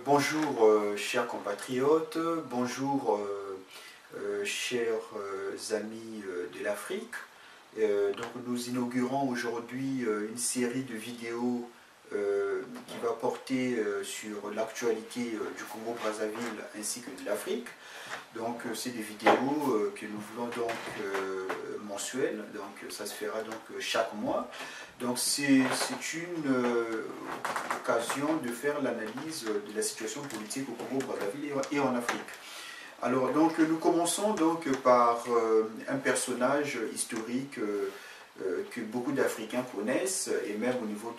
Bonjour chers compatriotes, bonjour chers amis de l'Afrique. Donc nous inaugurons aujourd'hui une série de vidéos qui va porter sur l'actualité du Congo-Brazzaville ainsi que de l'Afrique. Donc c'est des vidéos que nous voulons donc mensuelles, donc ça se fera donc chaque mois. Donc c'est une occasion de faire l'analyse de la situation politique au Congo-Brazzaville et en Afrique. Alors donc nous commençons donc par un personnage historique que beaucoup d'Africains connaissent, et même au niveau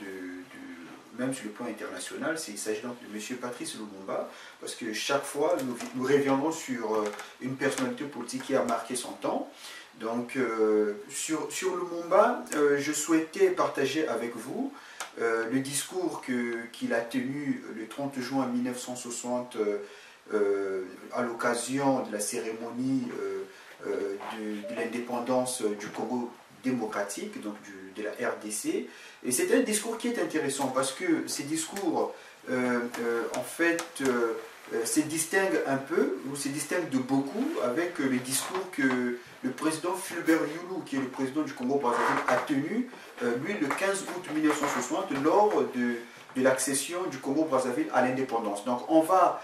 même sur le plan international. Il s'agit donc de M. Patrice Lumumba, parce que chaque fois nous reviendrons sur une personnalité politique qui a marqué son temps. Donc sur Lumumba, je souhaitais partager avec vous le discours qu'il a tenu le 30 juin 1960 à l'occasion de la cérémonie de l'indépendance du Congo démocratique, donc de la RDC. Et c'est un discours qui est intéressant parce que ces discours, en fait, se distinguent un peu, ou se distinguent de beaucoup avec le discours que le président Fulbert Youlou, qui est le président du Congo-Brazzaville, a tenu, lui, le 15 août 1960, lors de l'accession du Congo-Brazzaville à l'indépendance. Donc on va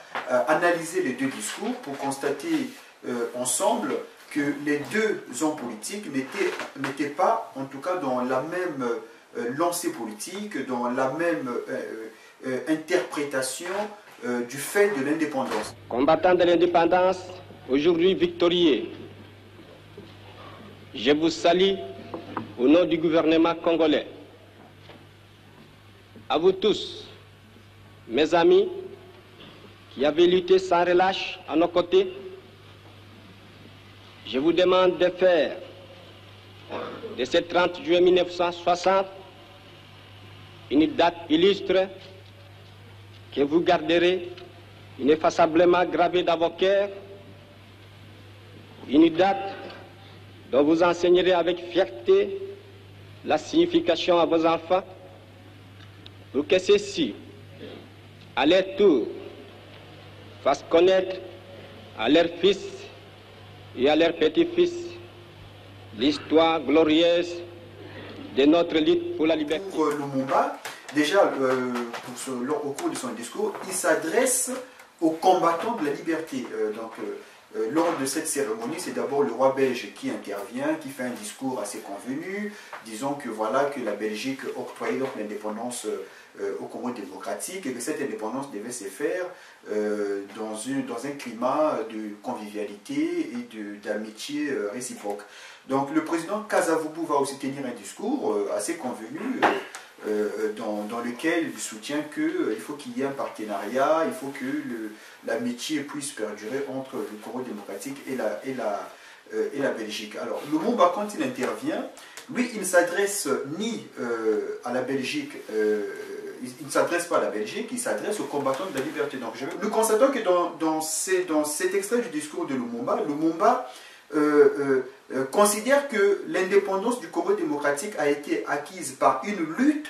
analyser les deux discours pour constater ensemble que les deux hommes politiques n'étaient pas, en tout cas, dans la même lancée politique, dans la même interprétation du fait de l'indépendance. Combattants de l'indépendance, aujourd'hui victorieux, je vous salue au nom du gouvernement congolais. À vous tous, mes amis, qui avez lutté sans relâche à nos côtés, je vous demande de faire de ce 30 juillet 1960 une date illustre que vous garderez ineffaçablement gravée dans vos cœurs, une date dont vous enseignerez avec fierté la signification à vos enfants, pour que ceux-ci, à leur tour, fassent connaître à leurs fils et à leurs petits-fils l'histoire glorieuse de notre lutte pour la liberté. Pour Lumumba, déjà, au cours de son discours, il s'adresse aux combattants de la liberté. Lors de cette cérémonie, c'est d'abord le roi belge qui intervient, qui fait un discours assez convenu, disons que voilà que la Belgique octroyait donc l'indépendance au Congo démocratique et que cette indépendance devait se faire dans un climat de convivialité et d'amitié réciproque. Donc le président Kasavubu va aussi tenir un discours assez convenu dans lequel il soutient qu'il faut qu'il y ait un partenariat, il faut que l'amitié puisse perdurer entre le Congo démocratique et la Belgique. Alors Lumumba, quand il intervient, lui, il ne s'adresse ni à la Belgique, il ne s'adresse pas à la Belgique, il s'adresse aux combattants de la liberté. Donc, nous constatons que dans cet extrait du discours de Lumumba, Lumumba considère que l'indépendance du Congo démocratique a été acquise par une lutte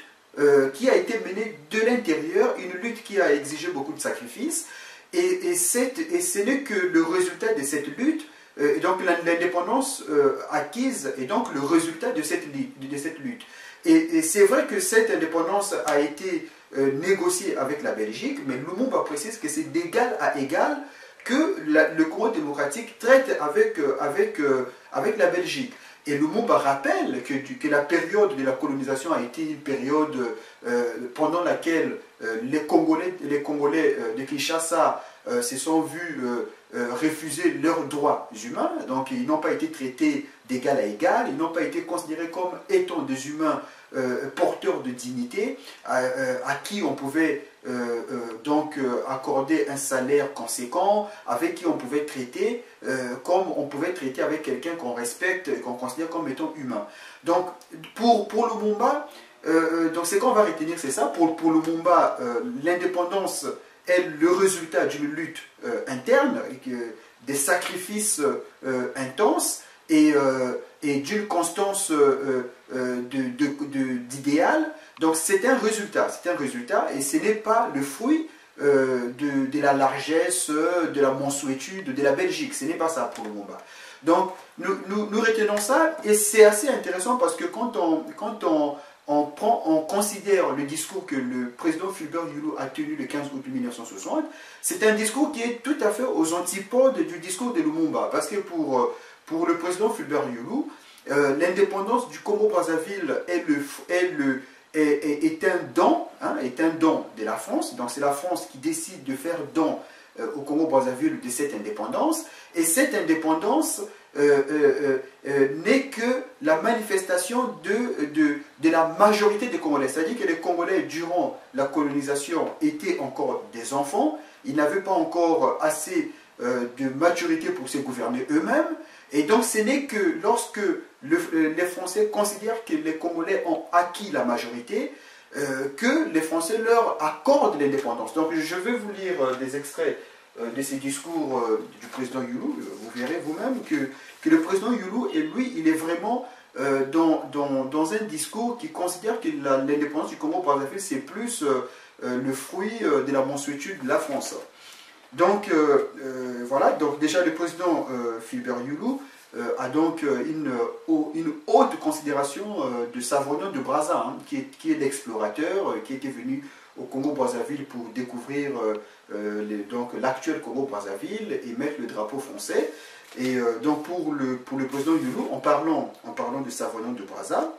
qui a été menée de l'intérieur, une lutte qui a exigé beaucoup de sacrifices, et ce n'est que le résultat de cette lutte, et donc l'indépendance acquise est donc le résultat de cette lutte. Et c'est vrai que cette indépendance a été négociée avec la Belgique, mais Lumumba précise que c'est d'égal à égal que le Congo démocratique traite avec la Belgique. Et Lumumba rappelle que la période de la colonisation a été une période pendant laquelle les Congolais de Kinshasa se sont vus refuser leurs droits humains. Donc ils n'ont pas été traités d'égal à égal, ils n'ont pas été considérés comme étant des humains porteurs de dignité, à qui on pouvait donc accorder un salaire conséquent, avec qui on pouvait traiter comme on pouvait traiter avec quelqu'un qu'on respecte et qu'on considère comme étant humain. Donc pour Lumumba, donc c'est qu'on va retenir, c'est ça, pour Lumumba, l'indépendance est le résultat d'une lutte interne, des sacrifices intenses et d'une constance d'idéal. Donc c'est un résultat, et ce n'est pas le fruit de la largesse, de la mansuétude de la Belgique. Ce n'est pas ça pour Lumumba. Donc nous retenons ça, et c'est assez intéressant parce que quand on considère le discours que le président Fulbert Yulu a tenu le 15 août 1960, c'est un discours qui est tout à fait aux antipodes du discours de Lumumba. Parce que pour le président Fulbert Yulu, l'indépendance du Congo-Brazzaville est un don, est un don de la France. Donc c'est la France qui décide de faire don au Congo-Brazzaville de cette indépendance. Et cette indépendance n'est que la manifestation de la majorité des Congolais. C'est-à-dire que les Congolais, durant la colonisation, étaient encore des enfants. Ils n'avaient pas encore assez de maturité pour se gouverner eux-mêmes. Et donc ce n'est que lorsque les Français considèrent que les Congolais ont acquis la majorité, que les Français leur accordent l'indépendance. Donc je vais vous lire des extraits de ces discours du président Yulu. Vous verrez vous-même que le président Yulu, et lui, il est vraiment dans un discours qui considère que l'indépendance du Congo-Brazzaville, c'est plus le fruit de la mansuétude de la France. Donc voilà, donc déjà le président Fulbert Yulu a donc une haute considération de Savorgnan de Brazza, qui est l'explorateur qui était venu au Congo-Brazzaville pour découvrir l'actuel Congo-Brazzaville et mettre le drapeau français. Et donc pour le président Yulu, en parlant de Savorgnan de Brazza,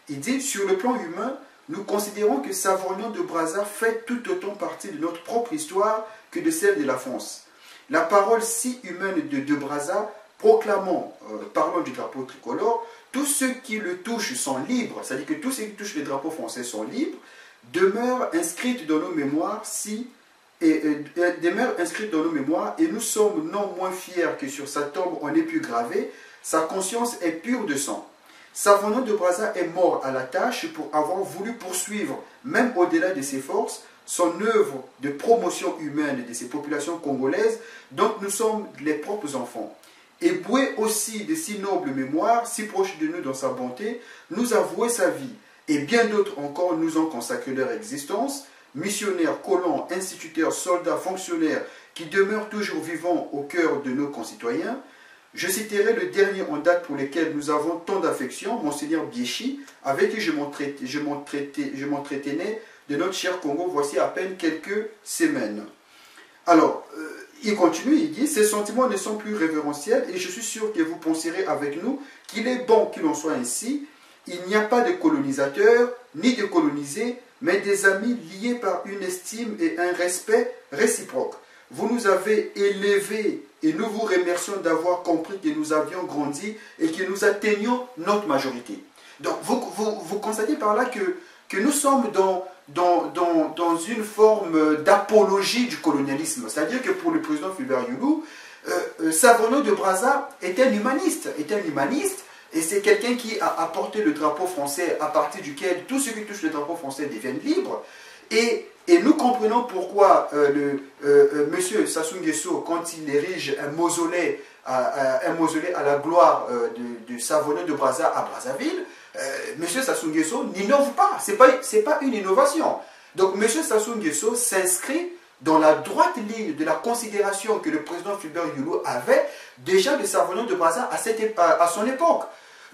il dit: sur le plan humain, nous considérons que Savorgnan de Brazza fait tout autant partie de notre propre histoire que de celle de la France. La parole si humaine de Brazza, proclamant, parlant du drapeau tricolore, tous ceux qui le touchent sont libres, c'est-à-dire que tous ceux qui touchent les drapeaux français sont libres, demeure inscrite dans nos mémoires et nous sommes non moins fiers que sur sa tombe on ait pu graver: sa conscience est pure de sang. Savorgnan de Brazza est mort à la tâche pour avoir voulu poursuivre, même au-delà de ses forces, son œuvre de promotion humaine de ces populations congolaises dont nous sommes les propres enfants. Éboué aussi de si nobles mémoires, si proche de nous dans sa bonté, nous a voué sa vie, et bien d'autres encore nous ont consacré leur existence, missionnaires, colons, instituteurs, soldats, fonctionnaires, qui demeurent toujours vivants au cœur de nos concitoyens. Je citerai le dernier en date pour lequel nous avons tant d'affection, Monseigneur Biéchi, avec qui je m'entretenais de notre cher Congo voici à peine quelques semaines. Alors, il continue, il dit: ces sentiments ne sont plus révérentiels et je suis sûr que vous penserez avec nous qu'il est bon qu'il en soit ainsi. Il n'y a pas de colonisateurs ni de colonisés, mais des amis liés par une estime et un respect réciproques. Vous nous avez élevés et nous vous remercions d'avoir compris que nous avions grandi et que nous atteignions notre majorité. Donc vous constatez par là que nous sommes dans une forme d'apologie du colonialisme. C'est-à-dire que pour le président Fulbert Yulu, Savorgnan de Brazza est un humaniste, et c'est quelqu'un qui a apporté le drapeau français à partir duquel tous ceux qui touchent le drapeau français deviennent libres. Et nous comprenons pourquoi M. Sassou Nguesso, quand il érige un mausolée à la gloire de Savorgnan de Brazza à Brazzaville, M. Sassou Nguesso n'innove pas. Ce n'est pas une innovation. Donc M. Sassou Nguesso s'inscrit dans la droite ligne de la considération que le président Fulbert Yulu avait déjà de Savorgnan de Brazza à son époque.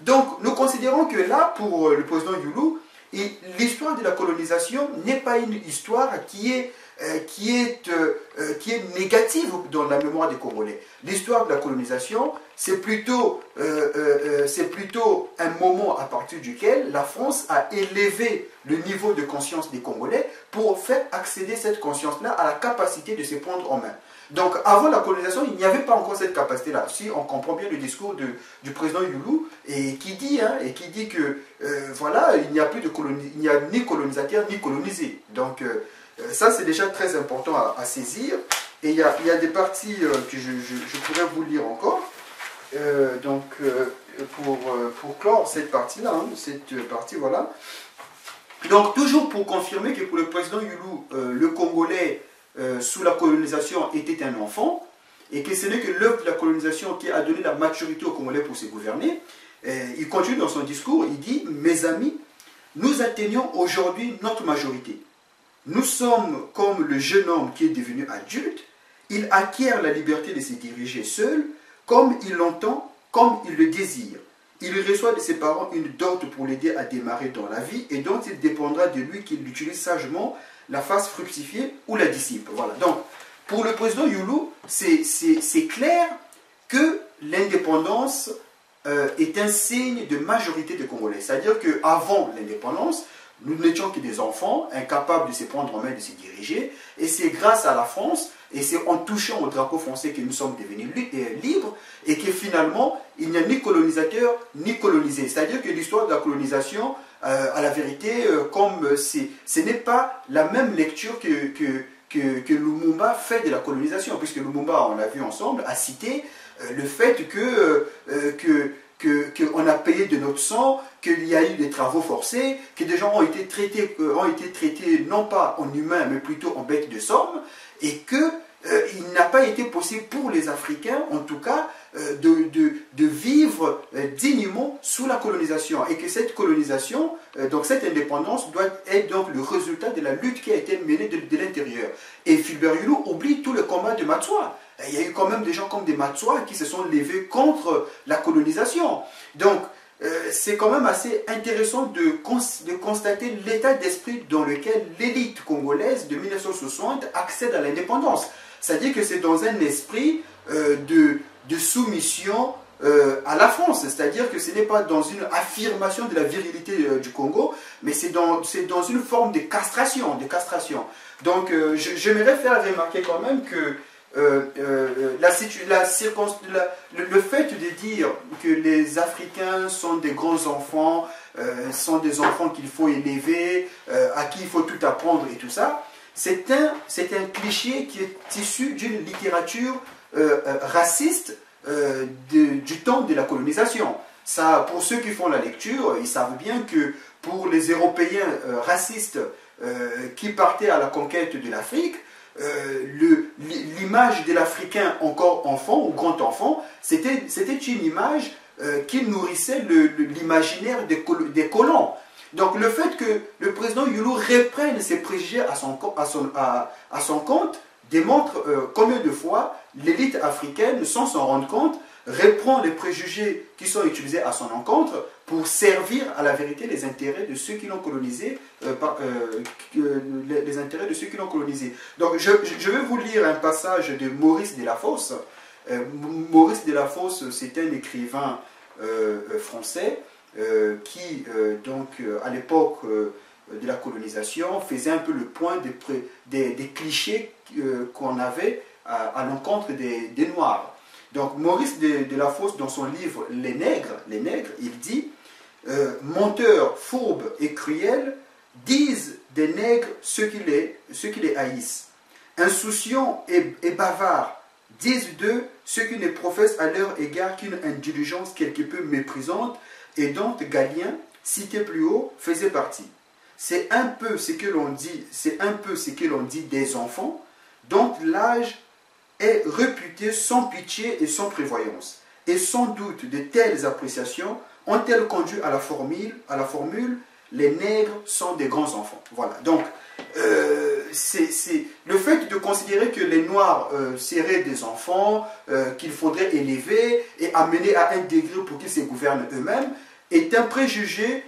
Donc nous considérons que là, pour le président Yulu, l'histoire de la colonisation n'est pas une histoire qui est négative dans la mémoire des Congolais. L'histoire de la colonisation c'est plutôt un moment à partir duquel la France a élevé le niveau de conscience des Congolais pour faire accéder cette conscience-là à la capacité de se prendre en main. Donc avant la colonisation, il n'y avait pas encore cette capacité-là. Si on comprend bien le discours du président Youlou, et qui dit que voilà, il n'y a plus de il n'y a ni colonisateur ni colonisé. Donc ça c'est déjà très important à saisir. Et il y a des parties que je pourrais vous lire encore. Pour clore cette partie-là, voilà. Donc toujours pour confirmer que pour le président Youlou, le Congolais sous la colonisation était un enfant, et que ce n'est que l'œuvre de la colonisation qui a donné la maturité aux Congolais pour se gouverner. Il continue dans son discours, il dit « Mes amis, nous atteignons aujourd'hui notre majorité. Nous sommes comme le jeune homme qui est devenu adulte. Il acquiert la liberté de se diriger seul, comme il l'entend, comme il le désire. Il reçoit de ses parents une dot pour l'aider à démarrer dans la vie, et dont il dépendra de lui qu'il l'utilise sagement, la fasse fructifier ou la dissipe. » Voilà. Donc, pour le président Youlou, c'est clair que l'indépendance est un signe de majorité des Congolais. C'est-à-dire qu'avant l'indépendance, nous n'étions que des enfants, incapables de se prendre en main, de se diriger, et c'est grâce à la France, et c'est en touchant au drapeau français que nous sommes devenus libres, et que finalement, il n'y a ni colonisateur, ni colonisé. C'est-à-dire que l'histoire de la colonisation, à la vérité, comme ce n'est pas la même lecture que Lumumba fait de la colonisation, puisque Lumumba, on l'a vu ensemble, a cité le fait qu'on a payé de notre sang, qu'il y a eu des travaux forcés, que des gens ont été traités non pas en humains, mais plutôt en bêtes de somme, et qu'il n'a pas été possible pour les Africains, en tout cas, de vivre dignement sous la colonisation, et que cette colonisation, donc cette indépendance, doit être donc le résultat de la lutte qui a été menée de l'intérieur. Et Fulbert Youlou oublie tout le combat de Matswa. Il y a eu quand même des gens comme des Matswa qui se sont levés contre la colonisation. Donc, c'est quand même assez intéressant de constater l'état d'esprit dans lequel l'élite congolaise de 1960 accède à l'indépendance. C'est-à-dire que c'est dans un esprit de soumission à la France. C'est-à-dire que ce n'est pas dans une affirmation de la virilité du Congo, mais c'est dans une forme de castration. Donc, j'aimerais faire remarquer quand même que le fait de dire que les Africains sont des grands enfants, sont des enfants qu'il faut élever, à qui il faut tout apprendre et tout ça, c'est un cliché qui est issu d'une littérature raciste du temps de la colonisation. Ça, pour ceux qui font la lecture, ils savent bien que pour les Européens racistes qui partaient à la conquête de l'Afrique, l'image de l'Africain encore enfant ou grand enfant, c'était une image qui nourrissait l'imaginaire des colons. Donc le fait que le président Youlou reprenne ses préjugés à son compte démontre combien de fois l'élite africaine, sans s'en rendre compte, reprend les préjugés qui sont utilisés à son encontre pour servir à la vérité les intérêts de ceux qui l'ont colonisé, les intérêts de ceux qui l'ont colonisé. Donc je vais vous lire un passage de Maurice Delafosse. Maurice Delafosse, c'est un écrivain français qui, à l'époque de la colonisation, faisait un peu le point des clichés qu'on avait à l'encontre des Noirs. Donc Maurice Delafosse, dans son livre Les Nègres, il dit « Menteurs, fourbes et cruels disent des nègres ceux qui les haïssent. Insouciants et bavards disent d'eux ceux qui ne professent à leur égard qu'une indulgence quelque peu méprisante et dont Galien, cité plus haut, faisait partie. C'est un peu ce que l'on dit des enfants dont l'âge est réputé sans pitié et sans prévoyance. Et sans doute de telles appréciations ont-elles conduit à la formule les nègres sont des grands enfants. Voilà. Donc, c'est le fait de considérer que les Noirs seraient des enfants qu'il faudrait élever et amener à un degré pour qu'ils se gouvernent eux-mêmes est un préjugé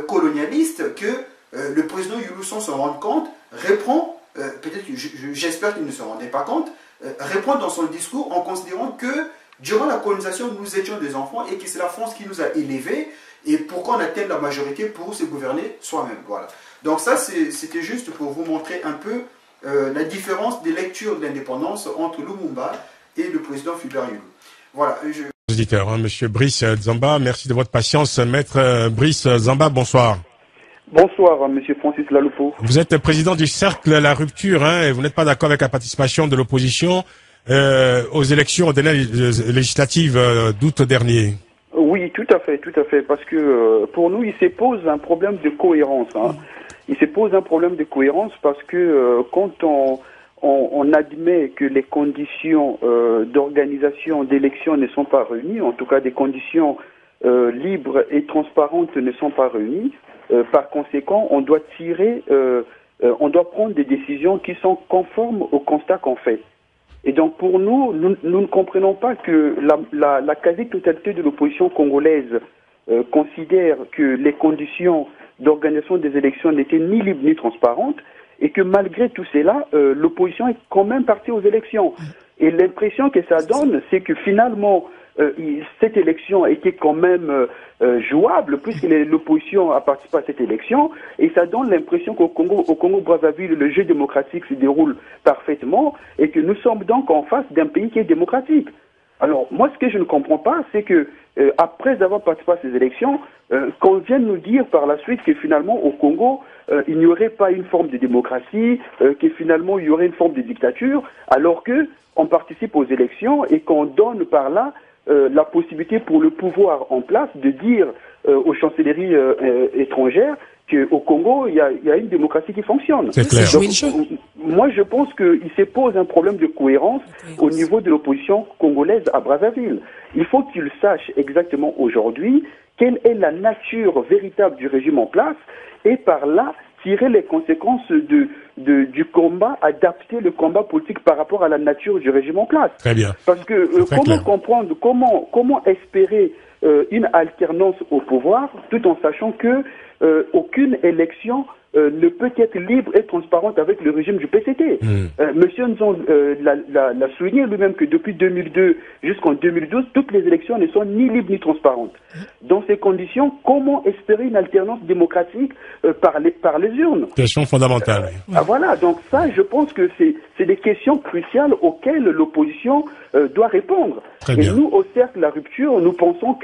colonialiste que le président Youlou, sans s'en rendre compte, reprend, peut-être, j'espère qu'il ne se rendait pas compte, répond dans son discours en considérant que Durant la colonisation, nous étions des enfants et que c'est la France qui nous a élevés et pour qu'on atteigne la majorité pour se gouverner soi-même. Voilà. Donc ça, c'était juste pour vous montrer un peu la différence des lectures de l'indépendance entre Lumumba et le président Fulbert Yulu. Voilà. Auditeur, hein, Monsieur Brice Nzamba, merci de votre patience. Maître Brice Nzamba, bonsoir. Bonsoir, Monsieur Francis Laloupo. Vous êtes président du Cercle La Rupture, hein, et vous n'êtes pas d'accord avec la participation de l'opposition aux élections législatives d'août dernier. Oui, tout à fait, parce que pour nous, il se pose un problème de cohérence. Hein. Il se pose un problème de cohérence parce que quand on admet que les conditions d'organisation d'élections ne sont pas réunies, en tout cas des conditions libres et transparentes ne sont pas réunies, par conséquent, on doit prendre des décisions qui sont conformes au constat qu'on fait. Et donc pour nous ne comprenons pas que la quasi-totalité de l'opposition congolaise considère que les conditions d'organisation des élections n'étaient ni libres ni transparentes et que malgré tout cela, l'opposition est quand même partie aux élections. Et l'impression que ça donne, c'est que finalement, cette élection a été quand même jouable puisque l'opposition a participé à cette élection et ça donne l'impression qu'au Congo-Brazzaville, le jeu démocratique se déroule parfaitement et que nous sommes donc en face d'un pays qui est démocratique. Alors moi ce que je ne comprends pas, c'est que après avoir participé à ces élections, qu'on vienne nous dire par la suite que finalement au Congo il n'y aurait pas une forme de démocratie, que finalement il y aurait une forme de dictature, alors que on participe aux élections et qu'on donne par là la possibilité pour le pouvoir en place de dire aux chancelleries étrangères qu'au Congo, il y a une démocratie qui fonctionne. C'est clair. Donc, moi, je pense qu'il se pose un problème de cohérence au niveau de l'opposition congolaise à Brazzaville. Il faut qu'ils sachent exactement aujourd'hui quelle est la nature véritable du régime en place et par là, tirer les conséquences du combat, adapter le combat politique par rapport à la nature du régime en place. Très bien. Parce que comment comprendre, comment espérer une alternance au pouvoir tout en sachant que aucune élection ne peut être libre et transparente avec le régime du PCT. Monsieur Nzon l'a souligné lui-même que depuis 2002 jusqu'en 2012, toutes les élections ne sont ni libres ni transparentes. Dans ces conditions, comment espérer une alternance démocratique par les urnes? Question fondamentale. Voilà, donc ça, je pense que c'est des questions cruciales auxquelles l'opposition doit répondre. Très bien. Et nous, au Cercle La Rupture, nous pensons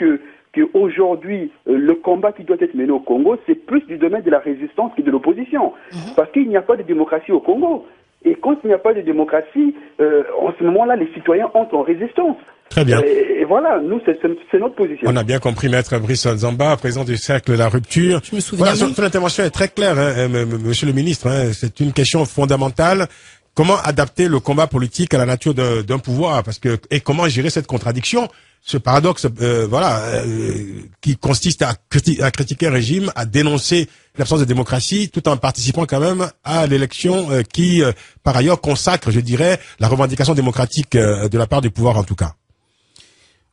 qu'aujourd'hui, le combat qui doit être mené au Congo, c'est plus du domaine de la résistance que de l'opposition. Parce qu'il n'y a pas de démocratie au Congo. Et quand il n'y a pas de démocratie, en ce moment-là, les citoyens entrent en résistance. Très bien. Et voilà, nous, c'est notre position. On a bien compris, Maître Brice Nzamba, président du Cercle La Rupture. Je me souviens. Voilà, son intervention est très claire, hein, Monsieur le Ministre. Hein, c'est une question fondamentale. Comment adapter le combat politique à la nature d'un pouvoir, et comment gérer cette contradiction, ce paradoxe, qui consiste à critiquer un régime, à dénoncer l'absence de démocratie, tout en participant quand même à l'élection qui, par ailleurs, consacre, je dirais, la revendication démocratique de la part du pouvoir en tout cas.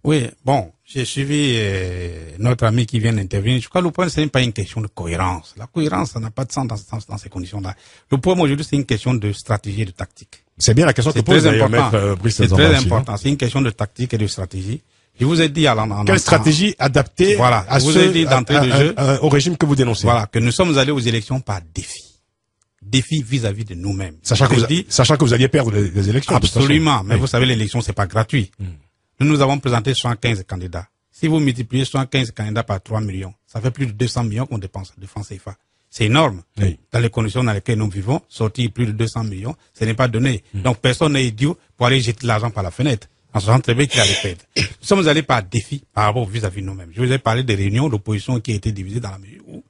Oui, bon, j'ai suivi notre ami qui vient d'intervenir. Je crois que le point, ce n'est pas une question de cohérence. La cohérence, ça n'a pas de sens dans ces conditions-là. Le point, aujourd'hui, c'est une question de stratégie et de tactique. C'est bien la question que pose Maître Brice Nzamba. C'est très important. C'est une question de tactique et de stratégie. Je vous ai dit quelle stratégie adaptée au régime que vous dénoncez? Voilà, que nous sommes allés aux élections par défi. Défi vis-à-vis de nous-mêmes. Sachant que vous alliez perdre les élections. Absolument. Mais vous savez, l'élection, c'est pas gratuit. Nous avons présenté 75 candidats. Si vous multipliez 75 candidats par 3 millions, ça fait plus de 200 millions qu'on dépense de francs CFA. C'est énorme. Oui. Dans les conditions dans lesquelles nous vivons, sortir plus de 200 millions, ce n'est pas donné. Donc personne n'est idiot pour aller jeter l'argent par la fenêtre, en sachant très bien qu'il allait perdre. Nous sommes allés par défi par rapport vis-à-vis de nous-mêmes. Je vous ai parlé des réunions d'opposition qui étaient divisées dans la mesure où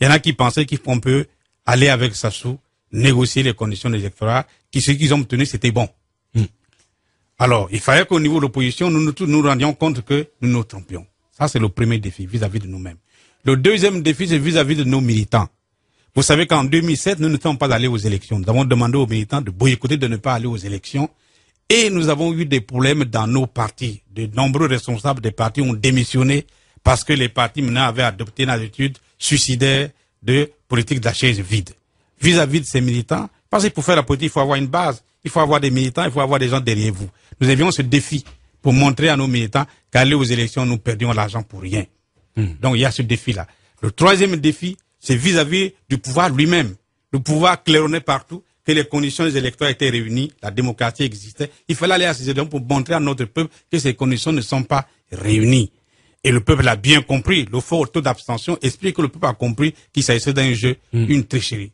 il y en a qui pensaient qu'on peut aller avec Sassou, négocier les conditions électorales, ce qu'ils ont obtenu, c'était bon. Alors, il fallait qu'au niveau de l'opposition, nous rendions compte que nous nous trompions. Ça, c'est le premier défi vis-à-vis de nous-mêmes. Le deuxième défi, c'est vis-à-vis de nos militants. Vous savez qu'en 2007, nous ne sommes pas allés aux élections. Nous avons demandé aux militants de boycotter, de ne pas aller aux élections. Et nous avons eu des problèmes dans nos partis. De nombreux responsables des partis ont démissionné parce que les partis maintenant avaient adopté une attitude suicidaire de politique de la chaise vide. Vis-à-vis de ces militants, parce que pour faire la politique, il faut avoir une base. Il faut avoir des militants, il faut avoir des gens derrière vous. Nous avions ce défi pour montrer à nos militants qu'aller aux élections, nous perdions l'argent pour rien. Donc il y a ce défi-là. Le troisième défi, c'est vis-à-vis du pouvoir lui-même. Le pouvoir claironner partout que les conditions électorales étaient réunies, la démocratie existait. Il fallait aller à ces élections pour montrer à notre peuple que ces conditions ne sont pas réunies. Et le peuple a bien compris. Le fort taux d'abstention explique que le peuple a compris qu'il s'agissait d'un jeu, une tricherie.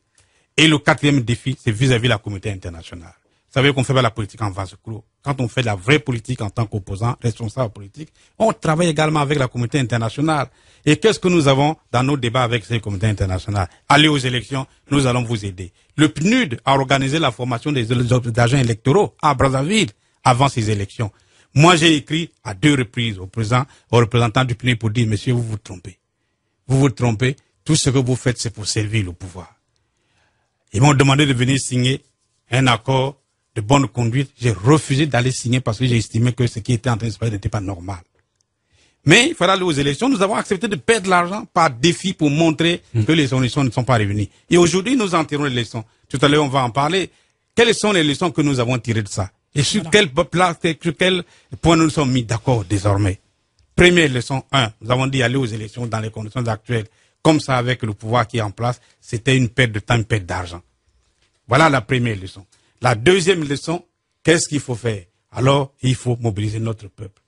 Et le quatrième défi, c'est vis-à-vis de la communauté internationale. Vous savez qu'on fait pas la politique en vase clos. Quand on fait de la vraie politique en tant qu'opposant, responsable politique, on travaille également avec la communauté internationale. Et qu'est-ce que nous avons dans nos débats avec ces communautés internationales? Allez aux élections, nous allons vous aider. Le PNUD a organisé la formation des agents électoraux à Brazzaville avant ces élections. Moi, j'ai écrit à 2 reprises au représentant du PNUD pour dire, monsieur, vous vous trompez. Vous vous trompez. Tout ce que vous faites, c'est pour servir le pouvoir. Ils m'ont demandé de venir signer un accord de bonne conduite. J'ai refusé d'aller signer parce que j'ai estimé que ce qui était en train de se passer n'était pas normal. Mais il fallait aller aux élections. Nous avons accepté de perdre l'argent par défi pour montrer que les conditions ne sont pas réunies. Et aujourd'hui, nous en tirons les leçons. Tout à l'heure, on va en parler. Quelles sont les leçons que nous avons tirées de ça? Et sur quel point nous nous sommes mis d'accord désormais? Première leçon, 1. Nous avons dit aller aux élections dans les conditions actuelles. Comme ça, avec le pouvoir qui est en place, c'était une perte de temps, une perte d'argent. Voilà la première leçon. La deuxième leçon, qu'est-ce qu'il faut faire? Alors, il faut mobiliser notre peuple.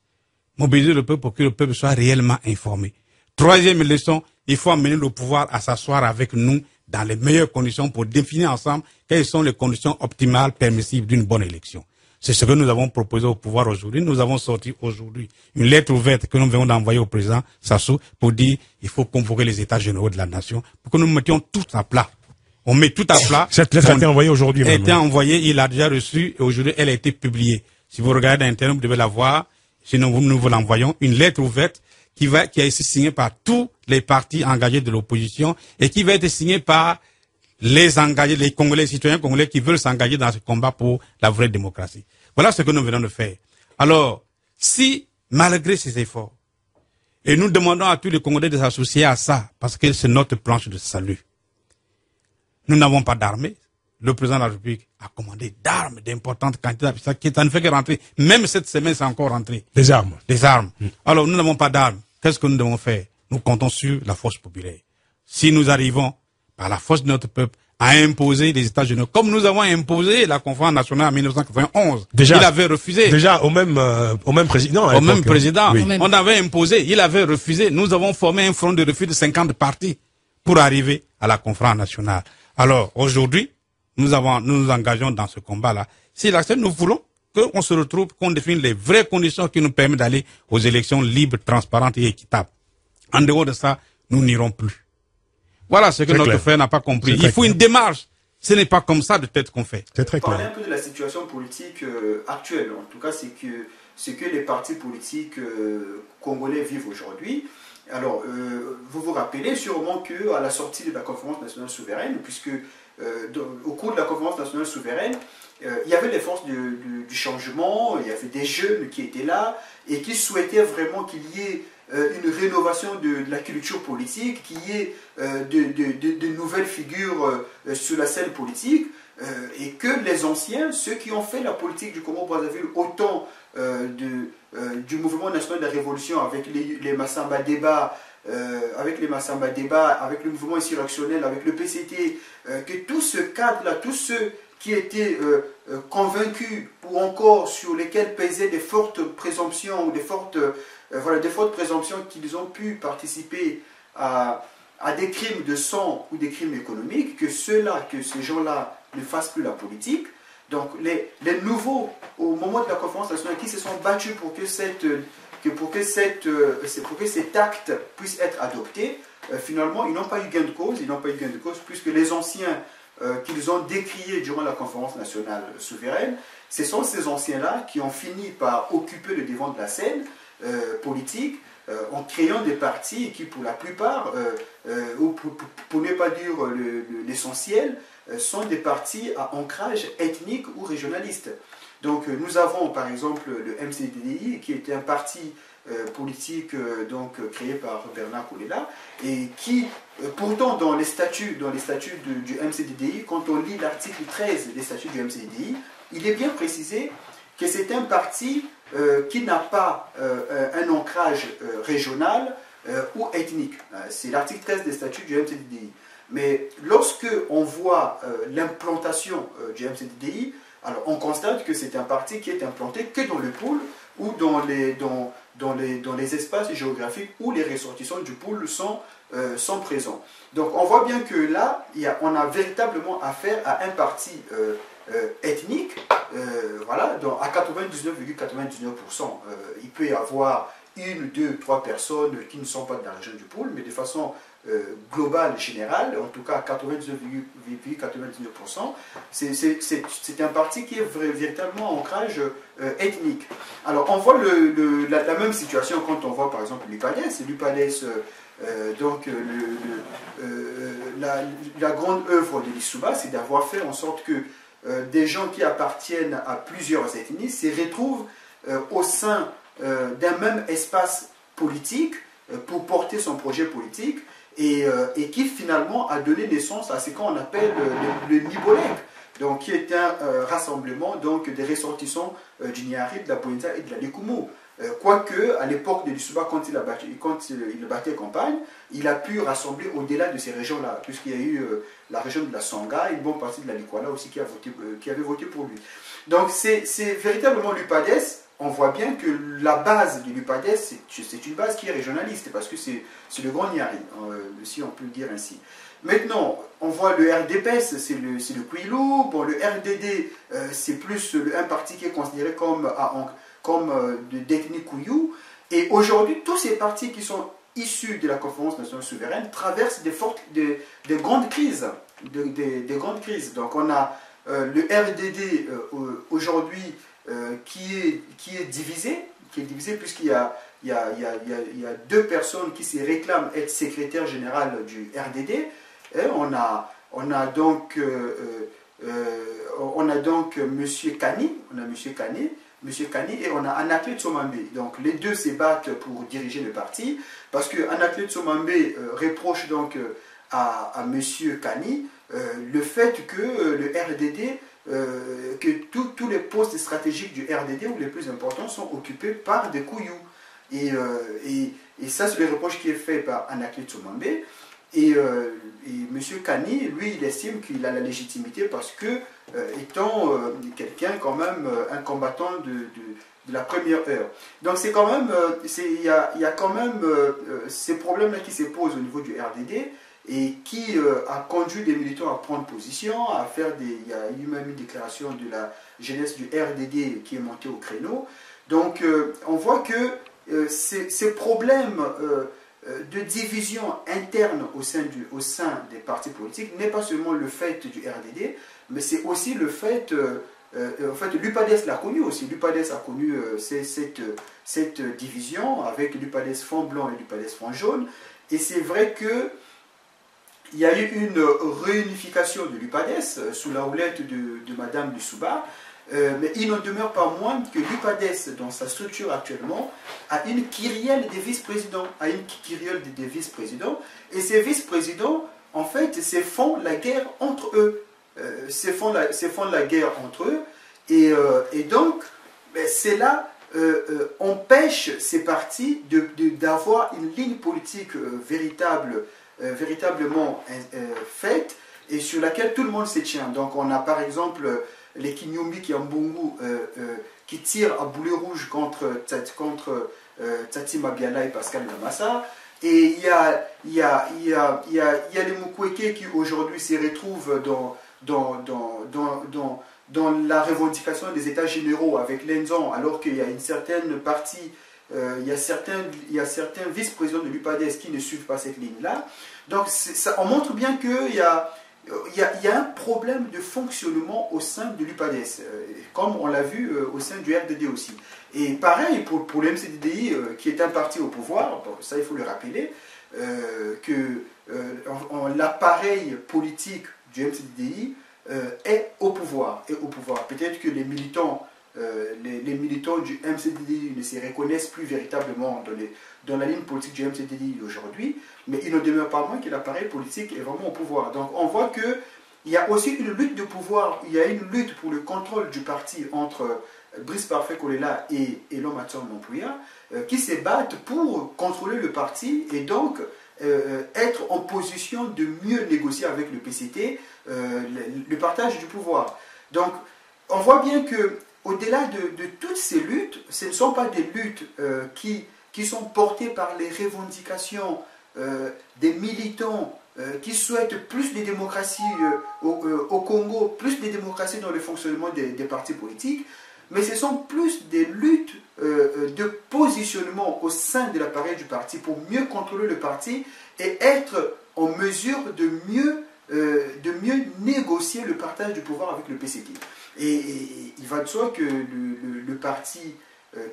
Mobiliser le peuple pour que le peuple soit réellement informé. Troisième leçon, il faut amener le pouvoir à s'asseoir avec nous dans les meilleures conditions pour définir ensemble quelles sont les conditions optimales permissibles d'une bonne élection. C'est ce que nous avons proposé au pouvoir aujourd'hui. Nous avons sorti aujourd'hui une lettre ouverte que nous venons d'envoyer au président Sassou pour dire qu'il faut convoquer les États généraux de la nation pour que nous mettions tout à plat. On met tout à plat. Cette lettre a été envoyée aujourd'hui. Elle a été envoyée, il l'a déjà reçue et aujourd'hui elle a été publiée. Si vous regardez Internet, vous devez la voir. Sinon, nous vous l'envoyons. Une lettre ouverte qui a été signée par tous les partis engagés de l'opposition et qui va être signée par les engagés, les Congolais, les citoyens congolais qui veulent s'engager dans ce combat pour la vraie démocratie. Voilà ce que nous venons de faire. Alors, si, malgré ces efforts, et nous demandons à tous les Congolais de s'associer à ça, parce que c'est notre planche de salut, nous n'avons pas d'armée. Le président de la République a commandé d'armes, d'importantes quantités, ça ne fait que rentrer. Même cette semaine, c'est encore rentré. Des armes. Des armes. Alors, nous n'avons pas d'armes. Qu'est-ce que nous devons faire? Nous comptons sur la force populaire. Si nous arrivons, par la force de notre peuple, à imposer les États généraux, comme nous avons imposé la conférence nationale en 1991. Déjà, il avait refusé. Déjà, au même président. Au même président. Oui. On avait imposé, il avait refusé. Nous avons formé un front de refus de 50 partis pour arriver à la conférence nationale. Alors, aujourd'hui, nous nous engageons dans ce combat-là. Si l'accès, nous voulons qu'on se retrouve, qu'on définisse les vraies conditions qui nous permettent d'aller aux élections libres, transparentes et équitables. En dehors de ça, nous n'irons plus. Voilà ce que notre frère n'a pas compris. Il faut une démarche. Ce n'est pas comme ça de tête qu'on fait. C'est très clair. Parler un peu de la situation politique actuelle. En tout cas, c'est que les partis politiques congolais vivent aujourd'hui. Alors, vous vous rappelez sûrement qu'à la sortie de la conférence nationale souveraine, puisque au cours de la conférence nationale souveraine, il y avait les forces du changement, il y avait des jeunes qui étaient là et qui souhaitaient vraiment qu'il y ait une rénovation de la culture politique, qu'il y ait de nouvelles figures sur la scène politique, et que les anciens, ceux qui ont fait la politique du Congo-Brazzaville, autant du mouvement national de la révolution avec les Massamba Débat, avec le mouvement insurrectionnel, avec le PCT, que tout ce cadre-là, tous ceux qui étaient convaincus ou encore sur lesquels pesaient des fortes présomptions ou des fortes présomptions qu'ils ont pu participer à des crimes de sang ou des crimes économiques, que ces gens-là ne fassent plus la politique. Donc les nouveaux, au moment de la conférence nationale, qui se sont battus pour que cet acte puisse être adopté, finalement, ils n'ont pas eu gain de cause. Ils n'ont pas eu gain de cause puisque les anciens qu'ils ont décriés durant la conférence nationale souveraine, ce sont ces anciens-là qui ont fini par occuper le devant de la scène politique en créant des partis qui, pour la plupart, ou pour ne pas dire l'essentiel, sont des partis à ancrage ethnique ou régionaliste. Donc nous avons par exemple le MCDDI, qui était un parti politique créé par Bernard Kolela, et qui, pourtant dans les statuts du MCDDI, quand on lit l'article 13 des statuts du MCDDI, il est bien précisé que c'est un parti qui n'a pas un ancrage régional ou ethnique. C'est l'article 13 des statuts du MCDDI. Mais lorsque on voit l'implantation du MCDDI, alors on constate que c'est un parti qui est implanté que dans le pôle ou dans les espaces géographiques où les ressortissants du pôle sont présents. Donc on voit bien que là, on a véritablement affaire à un parti ethnique, voilà, à 99,99%. Il peut y avoir une, deux, trois personnes qui ne sont pas de la région du pôle, mais de façon globale, générale, en tout cas à 99,99%, c'est un parti qui est véritablement ancrage ethnique. Alors on voit la même situation quand on voit par exemple l'UPADES. L'UPADES, donc la grande œuvre de Lissouba, c'est d'avoir fait en sorte que des gens qui appartiennent à plusieurs ethnies se retrouvent au sein d'un même espace politique pour porter son projet politique et qui finalement a donné naissance à ce qu'on appelle le Nibolek, donc qui est un rassemblement donc, des ressortissants du Niari, de la Pointa et de la Likumu. Quoique, à l'époque de Lissouba, quand il battait campagne, il a pu rassembler au-delà de ces régions-là, puisqu'il y a eu la région de la Sangha et une bonne partie de la Likwala aussi qui avait voté pour lui. Donc c'est véritablement l'UPADES. On voit bien que la base de l'UPADES, c'est une base qui est régionaliste, parce que c'est le Grand Niari, si on peut le dire ainsi. Maintenant, on voit le RDPS, c'est le Kouilou. Bon, le RDD, c'est plus un parti qui est considéré comme d'ethnie Kouyou. Et aujourd'hui, tous ces partis qui sont issus de la conférence nationale souveraine traversent des grandes crises. Des grandes crises. Donc on a le RDD aujourd'hui qui est divisé puisqu'il y a deux personnes qui se réclament être secrétaire général du RDD. Et on a donc M. Kani, et on a Anaclet Tsomambe. Donc les deux se battent pour diriger le parti, parce que Anaclet Tsomambe reproche donc à M. Kani le fait que le RDD, que tous les postes stratégiques du RDD ou les plus importants sont occupés par des Kouyous. Et ça, c'est le reproche qui est fait par Anaclet Tsomambe. Et M. Kani, lui, il estime qu'il a la légitimité parce que, étant quelqu'un quand même, un combattant de la première heure. Donc c'est quand même, il y a quand même ces problèmes-là qui se posent au niveau du RDD et qui a conduit des militants à prendre position, à faire il y a eu même une déclaration de la jeunesse du RDD qui est montée au créneau. Donc on voit que ces problèmes de division interne au sein des partis politiques n'est pas seulement le fait du RDD, mais c'est aussi le fait, en fait, l'UPADES l'a connu aussi. L'UPADES a connu cette division avec l'UPADES fond blanc et l'UPADES fond jaune. Et c'est vrai que il y a eu une réunification de l'UPADES sous la houlette de Madame Lissouba. Mais il n'en demeure pas moins que l'UPADES, dans sa structure actuellement, a une kyrielle des vice-présidents. Et ces vice-présidents, en fait, se font la guerre entre eux. Et donc, cela empêche ces partis d'avoir une ligne politique véritablement faite et sur laquelle tout le monde se tient. Donc on a par exemple les Kinyombi Kiambungu qui tirent à boulet rouge contre Tati Mabiala et Pascal Namassa. Et il y a les Mukwege qui aujourd'hui se retrouvent dans la revendication des États généraux avec l'Enzon, alors qu'il y a une certaine partie, il y a certains vice-présidents de l'UPADES qui ne suivent pas cette ligne-là. Donc on montre bien qu'il y a un problème de fonctionnement au sein de l'UPADES, comme on l'a vu au sein du RDD aussi. Et pareil pour le MCDDI, qui est un parti au pouvoir, bon, ça il faut le rappeler, que l'appareil politique du MCDDI est au pouvoir. Peut-être que les militants du MCDDI ne se reconnaissent plus véritablement dans la ligne politique du MCDDI aujourd'hui, mais il ne demeure pas moins que l'appareil politique est vraiment au pouvoir. Donc on voit qu'il y a aussi une lutte de pouvoir, il y a une lutte pour le contrôle du parti entre Brice Parfait Kolela et Elon Matson Mampuya, qui se battent pour contrôler le parti et donc être en position de mieux négocier avec le PCT le partage du pouvoir. Donc, on voit bien que au-delà de toutes ces luttes, ce ne sont pas des luttes qui sont portées par les revendications des militants qui souhaitent plus de démocratie au Congo, plus de démocratie dans le fonctionnement des partis politiques, mais ce sont plus des luttes de positionnement au sein de l'appareil du parti pour mieux contrôler le parti et être en mesure de mieux négocier le partage du pouvoir avec le PCT. Et il va de soi que le parti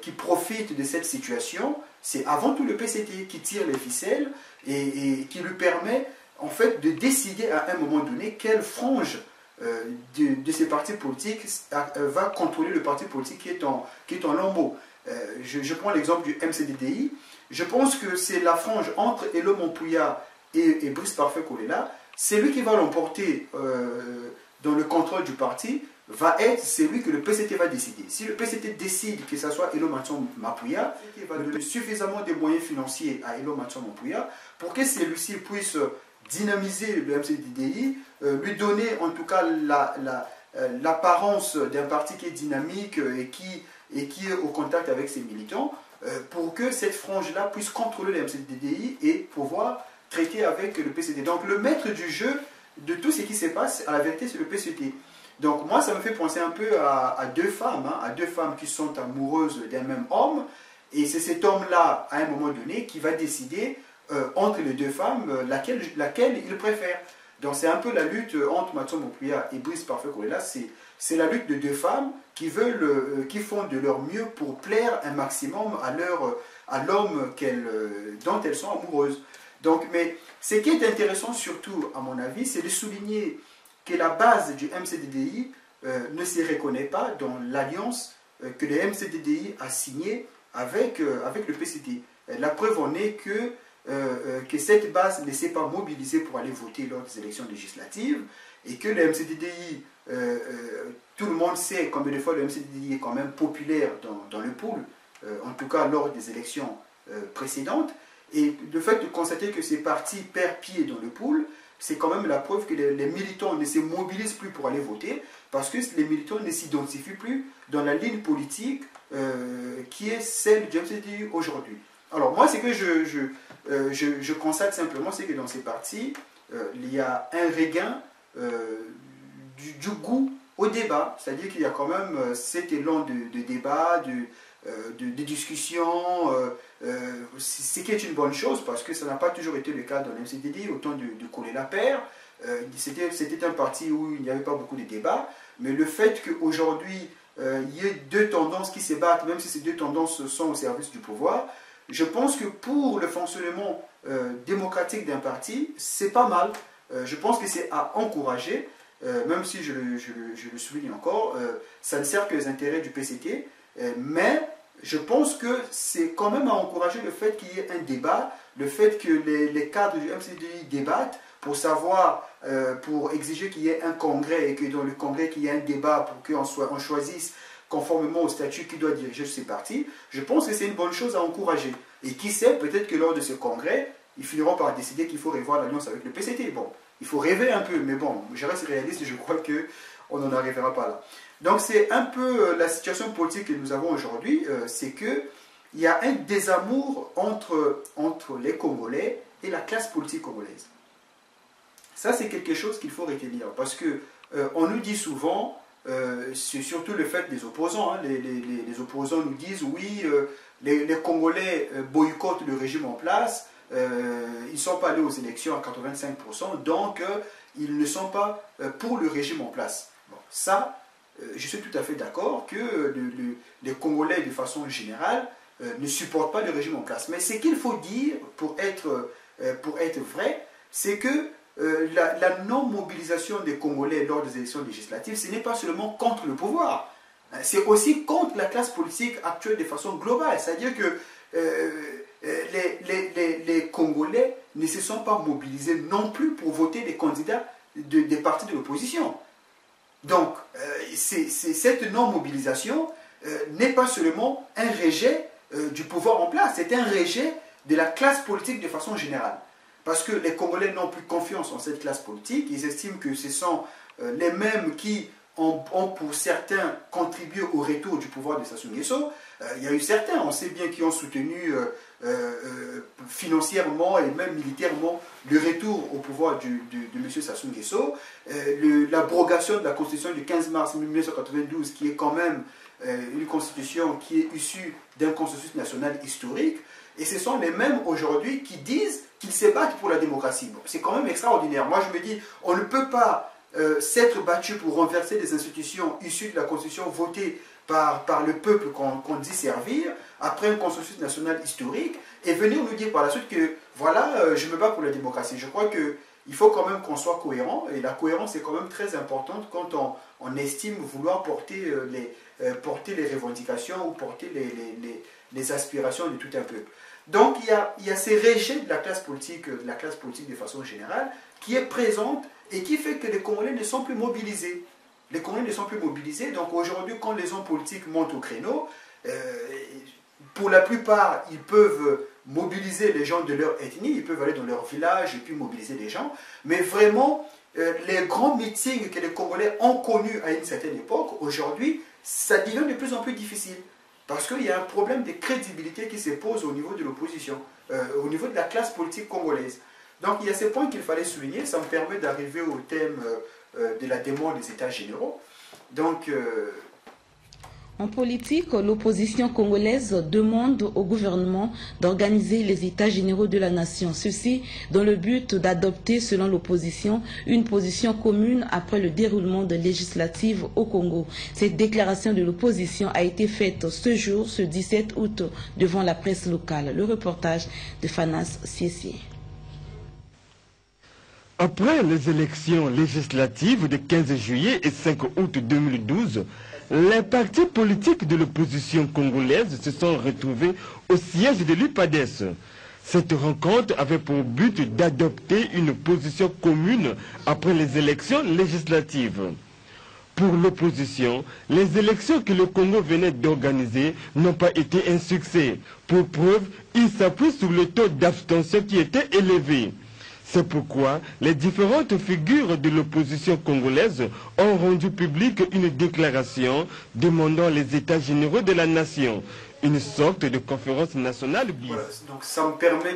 qui profite de cette situation, c'est avant tout le PCT qui tire les ficelles et qui lui permet en fait de décider à un moment donné quelle frange de ces partis politiques va contrôler le parti politique qui est en lambeau. Je prends l'exemple du MCDDI. Je pense que c'est la frange entre Elom Mampuya et Brice Parfait Kolela. C'est lui qui va l'emporter dans le contrôle du parti, va être celui que le PCT va décider. Si le PCT décide que ce soit Elom Matson Mampuya, il va donner suffisamment de moyens financiers à Elom Matson Mampuya pour que celui-ci puisse dynamiser le MCDDI, lui donner en tout cas l'apparence d'un parti qui est dynamique et qui est au contact avec ses militants, pour que cette frange-là puisse contrôler le MCDDI et pouvoir traiter avec le PCT. Donc le maître du jeu de tout ce qui se passe, à la vérité, c'est le PCT. Donc moi, ça me fait penser un peu à deux femmes, à deux femmes qui sont amoureuses d'un même homme, et c'est cet homme-là, à un moment donné, qui va décider entre les deux femmes laquelle il préfère. Donc c'est un peu la lutte entre Matson Mampuya et Brice Parfait Kolela, c'est la lutte de deux femmes qui font de leur mieux pour plaire un maximum à l'homme dont elles sont amoureuses. Donc, mais ce qui est intéressant surtout, à mon avis, c'est de souligner que la base du MCDDI ne se reconnaît pas dans l'alliance que le MCDDI a signée avec le PCT. La preuve en est que cette base ne s'est pas mobilisée pour aller voter lors des élections législatives et que le MCDDI, tout le monde sait combien de fois le MCDDI est quand même populaire dans le pool, en tout cas lors des élections précédentes. Et le fait de constater que ces partis perdent pied dans le pool, c'est quand même la preuve que les militants ne se mobilisent plus pour aller voter, parce que les militants ne s'identifient plus dans la ligne politique qui est celle du MCDDI aujourd'hui. Alors moi, ce que je constate simplement, c'est que dans ces partis, il y a un regain du goût au débat, c'est-à-dire qu'il y a quand même cet élan de débat, de discussion, ce qui est une bonne chose parce que ça n'a pas toujours été le cas dans l'MCDDI, au temps de Kolela Père. C'était un parti où il n'y avait pas beaucoup de débats, mais le fait qu'aujourd'hui il y ait deux tendances qui se battent, même si ces deux tendances sont au service du pouvoir, je pense que pour le fonctionnement démocratique d'un parti, c'est pas mal. Je pense que c'est à encourager, même si je le souligne encore, ça ne sert que les intérêts du PCT, mais je pense que c'est quand même à encourager le fait qu'il y ait un débat, le fait que les cadres du MCDI débattent pour savoir, pour exiger qu'il y ait un congrès et que dans le congrès qu'il y ait un débat pour qu'on choisisse conformément au statut qui doit diriger ces partis. Je pense que c'est une bonne chose à encourager. Et qui sait, peut-être que lors de ce congrès, ils finiront par décider qu'il faut revoir l'alliance avec le PCT. Bon, il faut rêver un peu, mais bon, je reste réaliste et je crois qu'on n'en arrivera pas là. Donc c'est un peu la situation politique que nous avons aujourd'hui, c'est qu'il y a un désamour entre les Congolais et la classe politique congolaise. Ça, c'est quelque chose qu'il faut retenir, parce que on nous dit souvent, c'est surtout le fait des opposants, hein, les opposants nous disent, oui, les Congolais boycottent le régime en place, ils ne sont pas allés aux élections à 85%, donc ils ne sont pas pour le régime en place. Bon, ça, je suis tout à fait d'accord que les Congolais, de façon générale, ne supportent pas le régime en place. Mais ce qu'il faut dire, pour être vrai, c'est que la non-mobilisation des Congolais lors des élections législatives, ce n'est pas seulement contre le pouvoir, c'est aussi contre la classe politique actuelle de façon globale. C'est-à-dire que les Congolais ne se sont pas mobilisés non plus pour voter les candidats des partis de l'opposition. Donc, cette non-mobilisation n'est pas seulement un rejet du pouvoir en place, c'est un rejet de la classe politique de façon générale. Parce que les Congolais n'ont plus confiance en cette classe politique, ils estiment que ce sont les mêmes qui ont pour certains contribué au retour du pouvoir de Sassou Nguesso. Il y a eu certains, on sait bien, qui ont soutenu financièrement et même militairement le retour au pouvoir de M. Sassou Nguesso. L'abrogation de la Constitution du 15 mars 1992, qui est quand même une constitution qui est issue d'un consensus national historique. Et ce sont les mêmes aujourd'hui qui disent qu'ils se battent pour la démocratie. Bon, c'est quand même extraordinaire. Moi, je me dis, on ne peut pas s'être battu pour renverser des institutions issues de la Constitution votée par le peuple qu'on dit servir, après un consensus national historique, et venir nous dire par la suite que, voilà, je me bats pour la démocratie. Je crois qu'il faut quand même qu'on soit cohérent, et la cohérence est quand même très importante quand on estime vouloir porter les revendications ou porter les aspirations de tout un peuple. Donc il y a ces rejets de la classe politique de façon générale qui est présente et qui fait que les Congolais ne sont plus mobilisés. Les Congolais ne sont plus mobilisés, donc aujourd'hui quand les hommes politiques montent au créneau, pour la plupart ils peuvent mobiliser les gens de leur ethnie, ils peuvent aller dans leur village et puis mobiliser les gens, mais vraiment les grands meetings que les Congolais ont connus à une certaine époque, aujourd'hui ça devient de plus en plus difficile. Parce qu'il y a un problème de crédibilité qui se pose au niveau de l'opposition, au niveau de la classe politique congolaise. Donc il y a ces points qu'il fallait souligner. Ça me permet d'arriver au thème de la demande des États généraux. Donc, en politique, l'opposition congolaise demande au gouvernement d'organiser les États généraux de la nation. Ceci dans le but d'adopter, selon l'opposition, une position commune après le déroulement de législatives au Congo. Cette déclaration de l'opposition a été faite ce jour, ce 17 août, devant la presse locale. Le reportage de Fanas Siessier. Après les élections législatives de 15 juillet et 5 août 2012, les partis politiques de l'opposition congolaise se sont retrouvés au siège de l'UPADES. Cette rencontre avait pour but d'adopter une position commune après les élections législatives. Pour l'opposition, les élections que le Congo venait d'organiser n'ont pas été un succès. Pour preuve, ils s'appuient sur le taux d'abstention qui était élevé. C'est pourquoi les différentes figures de l'opposition congolaise ont rendu publique une déclaration demandant les États généraux de la nation, une sorte de conférence nationale. Voilà, donc ça me permet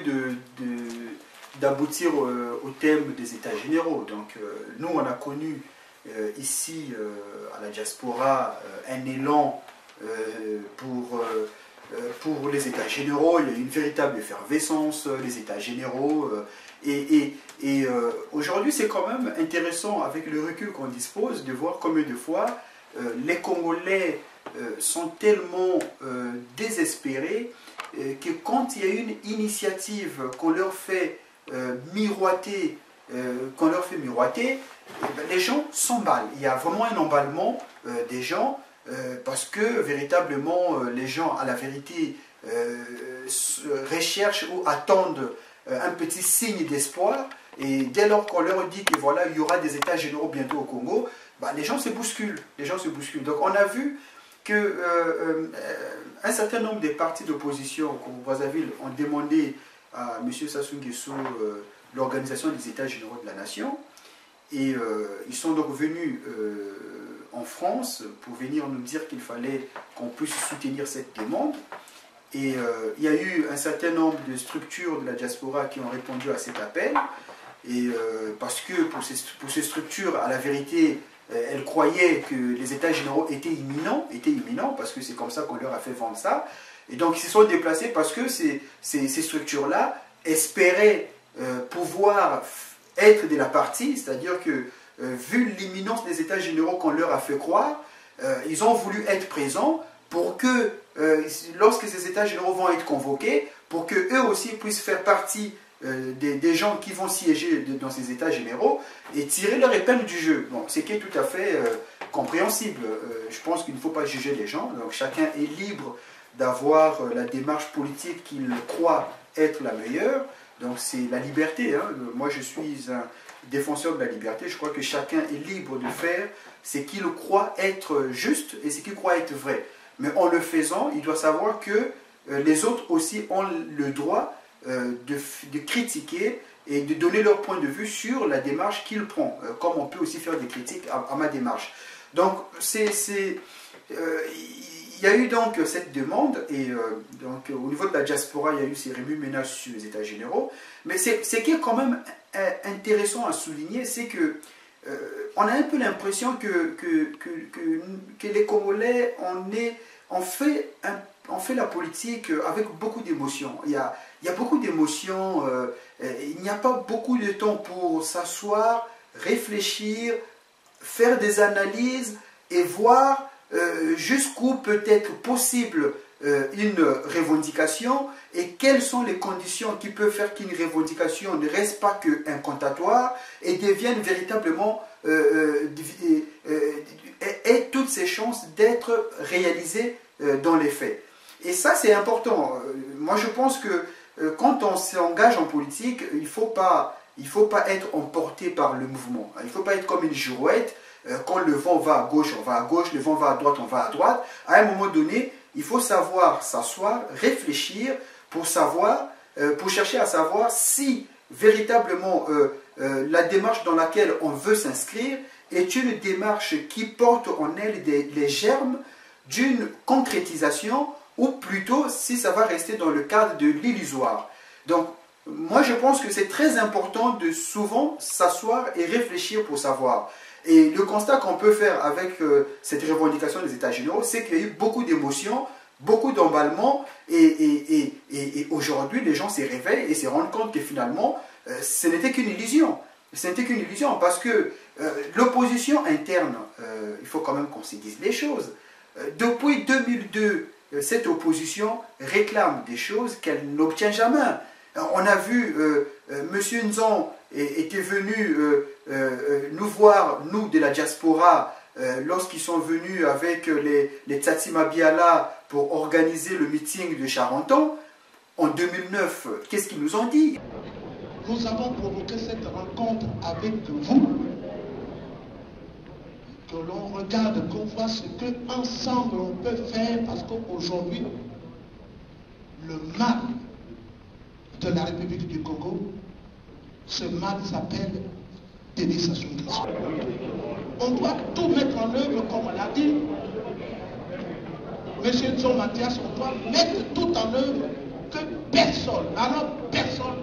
d'aboutir au thème des États généraux. Donc nous, on a connu ici à la diaspora un élan pour les États généraux. Il y a eu une véritable effervescence, les États généraux. Aujourd'hui, c'est quand même intéressant, avec le recul qu'on dispose, de voir combien de fois les Congolais sont tellement désespérés que quand il y a une initiative qu'on leur fait miroiter, les gens s'emballent. Il y a vraiment un emballement des gens parce que véritablement les gens, à la vérité, recherchent ou attendent un petit signe d'espoir, et dès lors qu'on leur dit que voilà, il y aura des États généraux bientôt au Congo, bah, les gens se bousculent. Donc on a vu que un certain nombre des partis d'opposition, comme Brazzaville, ont demandé à M. Sassou Nguesso l'organisation des États généraux de la nation, et ils sont donc venus en France pour venir nous dire qu'il fallait qu'on puisse soutenir cette demande. Et il y a eu un certain nombre de structures de la diaspora qui ont répondu à cet appel. Et parce que pour ces structures, à la vérité, elles croyaient que les États généraux étaient imminents, parce que c'est comme ça qu'on leur a fait vendre ça. Et donc ils se sont déplacés parce que ces structures-là espéraient pouvoir être de la partie, c'est-à-dire que vu l'imminence des États généraux qu'on leur a fait croire, ils ont voulu être présents pour que, lorsque ces États généraux vont être convoqués, pour qu'eux aussi puissent faire partie des gens qui vont siéger dans ces États généraux et tirer leur épingle du jeu. Bon, ce qui est tout à fait compréhensible. Je pense qu'il ne faut pas juger les gens. Donc chacun est libre d'avoir la démarche politique qu'il croit être la meilleure. Donc c'est la liberté. Hein. Moi je suis un défenseur de la liberté. Je crois que chacun est libre de faire ce qu'il croit être juste et ce qu'il croit être vrai. Mais en le faisant, il doit savoir que les autres aussi ont le droit de critiquer et de donner leur point de vue sur la démarche qu'il prend, comme on peut aussi faire des critiques à ma démarche. Donc, il y a eu donc cette demande, et donc, au niveau de la diaspora, il y a eu ces remue-ménages sur les États généraux. Mais ce qui est quand même intéressant à souligner, c'est que on a un peu l'impression que les Congolais, on fait la politique avec beaucoup d'émotions. Il y a beaucoup d'émotions, il n'y a pas beaucoup de temps pour s'asseoir, réfléchir, faire des analyses et voir jusqu'où peut être possible une revendication et quelles sont les conditions qui peuvent faire qu'une revendication ne reste pas qu'incantatoire et devienne véritablement ait toutes ses chances d'être réalisée dans les faits. Et ça, c'est important. Moi, je pense que quand on s'engage en politique, il ne faut pas être emporté par le mouvement. Il ne faut pas être comme une girouette. Quand le vent va à gauche, on va à gauche. Le vent va à droite, on va à droite. À un moment donné, il faut savoir s'asseoir, réfléchir pour chercher à savoir si véritablement la démarche dans laquelle on veut s'inscrire est une démarche qui porte en elle les germes d'une concrétisation ou plutôt si ça va rester dans le cadre de l'illusoire. Donc, moi je pense que c'est très important de souvent s'asseoir et réfléchir pour savoir. Et le constat qu'on peut faire avec cette revendication des États généraux, c'est qu'il y a eu beaucoup d'émotions, beaucoup d'emballements, et aujourd'hui les gens se réveillent et se rendent compte que finalement, ce n'était qu'une illusion. Ce n'était qu'une illusion parce que l'opposition interne, il faut quand même qu'on se dise les choses. Depuis 2002, cette opposition réclame des choses qu'elle n'obtient jamais. On a vu M. Nzon était venu nous voir, nous de la diaspora, lorsqu'ils sont venus avec les Tsatsima Biala pour organiser le meeting de Charenton. En 2009, qu'est-ce qu'ils nous ont dit? Nous avons provoqué cette rencontre avec vous. Que l'on regarde, qu'on voit ce qu'ensemble on peut faire, parce qu'aujourd'hui, le mal de la République du Congo, ce mal s'appelle Denis Sassou Nguesso. On doit tout mettre en œuvre, comme on l'a dit. Monsieur Nzon Mathias, on doit mettre tout en œuvre que personne, alors personne,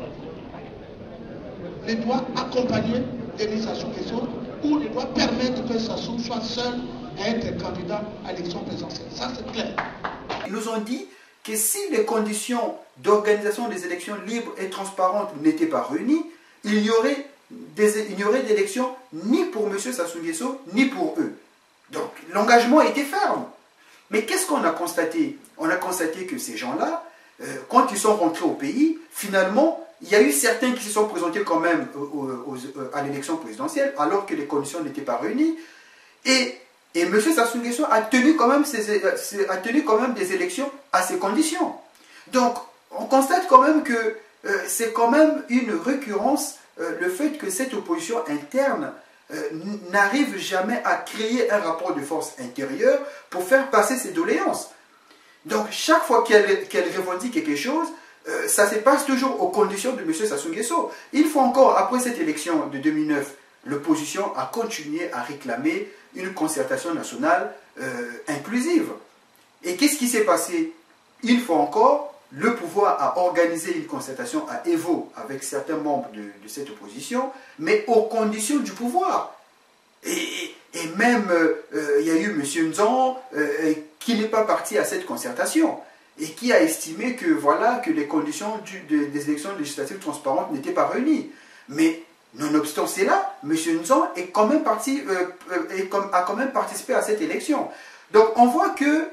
ne doit accompagner Denis Sassou Nguesso ou ne doit permettre que Sassou soit seul à être candidat à l'élection présidentielle. Ça, c'est clair. Ils nous ont dit que si les conditions d'organisation des élections libres et transparentes n'étaient pas réunies, il n'y aurait d'élections ni pour M. Sassou Nguesso, ni pour eux. Donc, l'engagement était ferme. Mais qu'est-ce qu'on a constaté? On a constaté que ces gens-là, quand ils sont rentrés au pays, finalement, il y a eu certains qui se sont présentés quand même à l'élection présidentielle, alors que les conditions n'étaient pas réunies. Et M. Sassou Nguesso a tenu quand même des élections à ces conditions. Donc, on constate quand même que c'est quand même une récurrence, le fait que cette opposition interne n'arrive jamais à créer un rapport de force intérieur pour faire passer ses doléances. Donc, chaque fois qu'elle revendique quelque chose, ça se passe toujours aux conditions de M. Sassou Nguesso. Il faut encore, après cette élection de 2009, l'opposition a continué à réclamer une concertation nationale inclusive. Et qu'est-ce qui s'est passé? Il faut encore, le pouvoir a organisé une concertation à Evo avec certains membres de cette opposition, mais aux conditions du pouvoir. Et même, il y a eu M. Nzon qui n'est pas parti à cette concertation et qui a estimé que, voilà, que les conditions des élections législatives transparentes n'étaient pas réunies. Mais nonobstant cela, M. Nzon est quand même a quand même participé à cette élection. Donc on voit que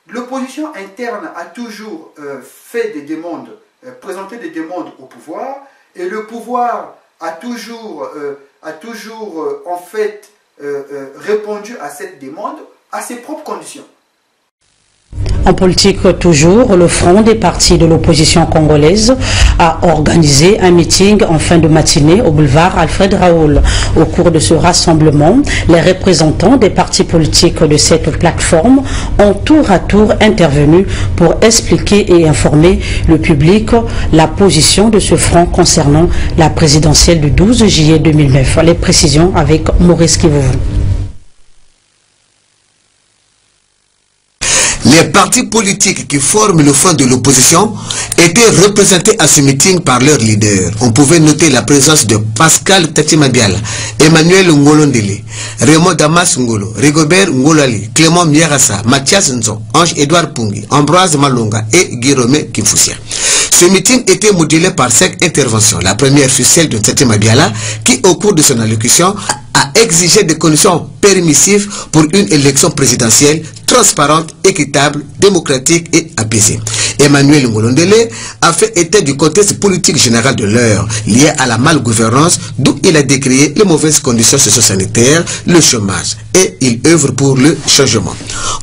l'opposition interne a toujours fait des demandes, présenté des demandes au pouvoir, et le pouvoir a toujours en fait répondu à cette demande à ses propres conditions. En politique toujours, le Front des partis de l'opposition congolaise a organisé un meeting en fin de matinée au boulevard Alfred Raoul. Au cours de ce rassemblement, les représentants des partis politiques de cette plateforme ont tour à tour intervenu pour expliquer et informer le public la position de ce front concernant la présidentielle du 12 juillet 2009. Les précisions avec Maurice Kivouvou. Les partis politiques qui forment le front de l'opposition étaient représentés à ce meeting par leurs leaders. On pouvait noter la présence de Pascal Tatimabiala, Emmanuel Ngolondele, Raymond Damas Ngolo, Rigobert Ngolali, Clément Miarassa, Mathias Nzo, Ange-Edouard Pungi, Ambroise Malonga et Guillaume Kimfoussia. Ce meeting était modulé par 5 interventions. La première fut celle de Tatimabiala qui, au cours de son allocution, a exigé des conditions permissives pour une élection présidentielle transparente, équitable, démocratique et apaisée. Emmanuel Ngolondele a fait état du contexte politique général de l'heure lié à la malgouvernance, d'où il a décrié les mauvaises conditions socio-sanitaires, le chômage, et il œuvre pour le changement.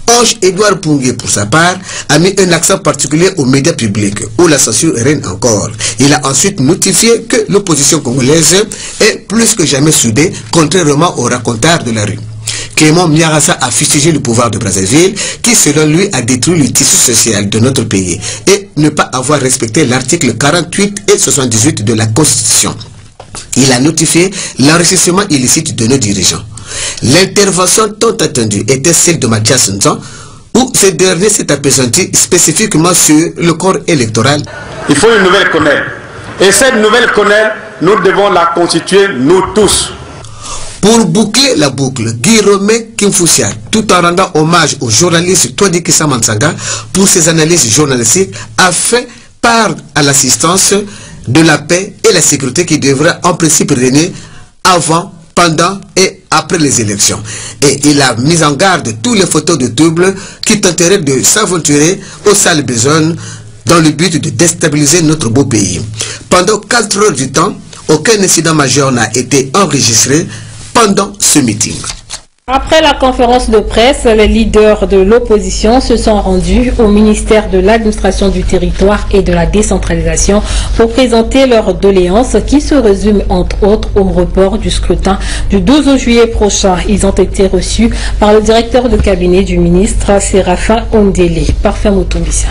Ange-Edouard Pungi, pour sa part, a mis un accent particulier aux médias publics, où la censure règne encore. Il a ensuite notifié que l'opposition congolaise est plus que jamais soudée, contrairement aux racontars de la rue. Clément Miarassa a fustigé le pouvoir de Brazzaville qui, selon lui, a détruit le tissu social de notre pays et ne pas avoir respecté l'article 48 et 78 de la Constitution. Il a notifié l'enrichissement illicite de nos dirigeants. L'intervention tant attendue était celle de Mathias Nzan, où ce dernier s'est appesanti spécifiquement sur le corps électoral. Il faut une nouvelle CONEL. Et cette nouvelle CONEL, nous devons la constituer nous tous. Pour boucler la boucle, Guillaume Kimfoussia, tout en rendant hommage au journaliste Twadi Kissa Mansanga pour ses analyses journalistiques, a fait part à l'assistance de la paix et la sécurité qui devrait en principe régner avant, pendant et après les élections. Et il a mis en garde tous les photos de troubles qui tenteraient de s'aventurer aux salles besognes dans le but de déstabiliser notre beau pays. Pendant 4 heures du temps, aucun incident majeur n'a été enregistré pendant ce meeting. Après la conférence de presse, les leaders de l'opposition se sont rendus au ministère de l'administration du territoire et de la décentralisation pour présenter leurs doléances qui se résument entre autres au report du scrutin du 12 juillet prochain. Ils ont été reçus par le directeur de cabinet du ministre Séraphin Ondele. Parfait Moutombissa.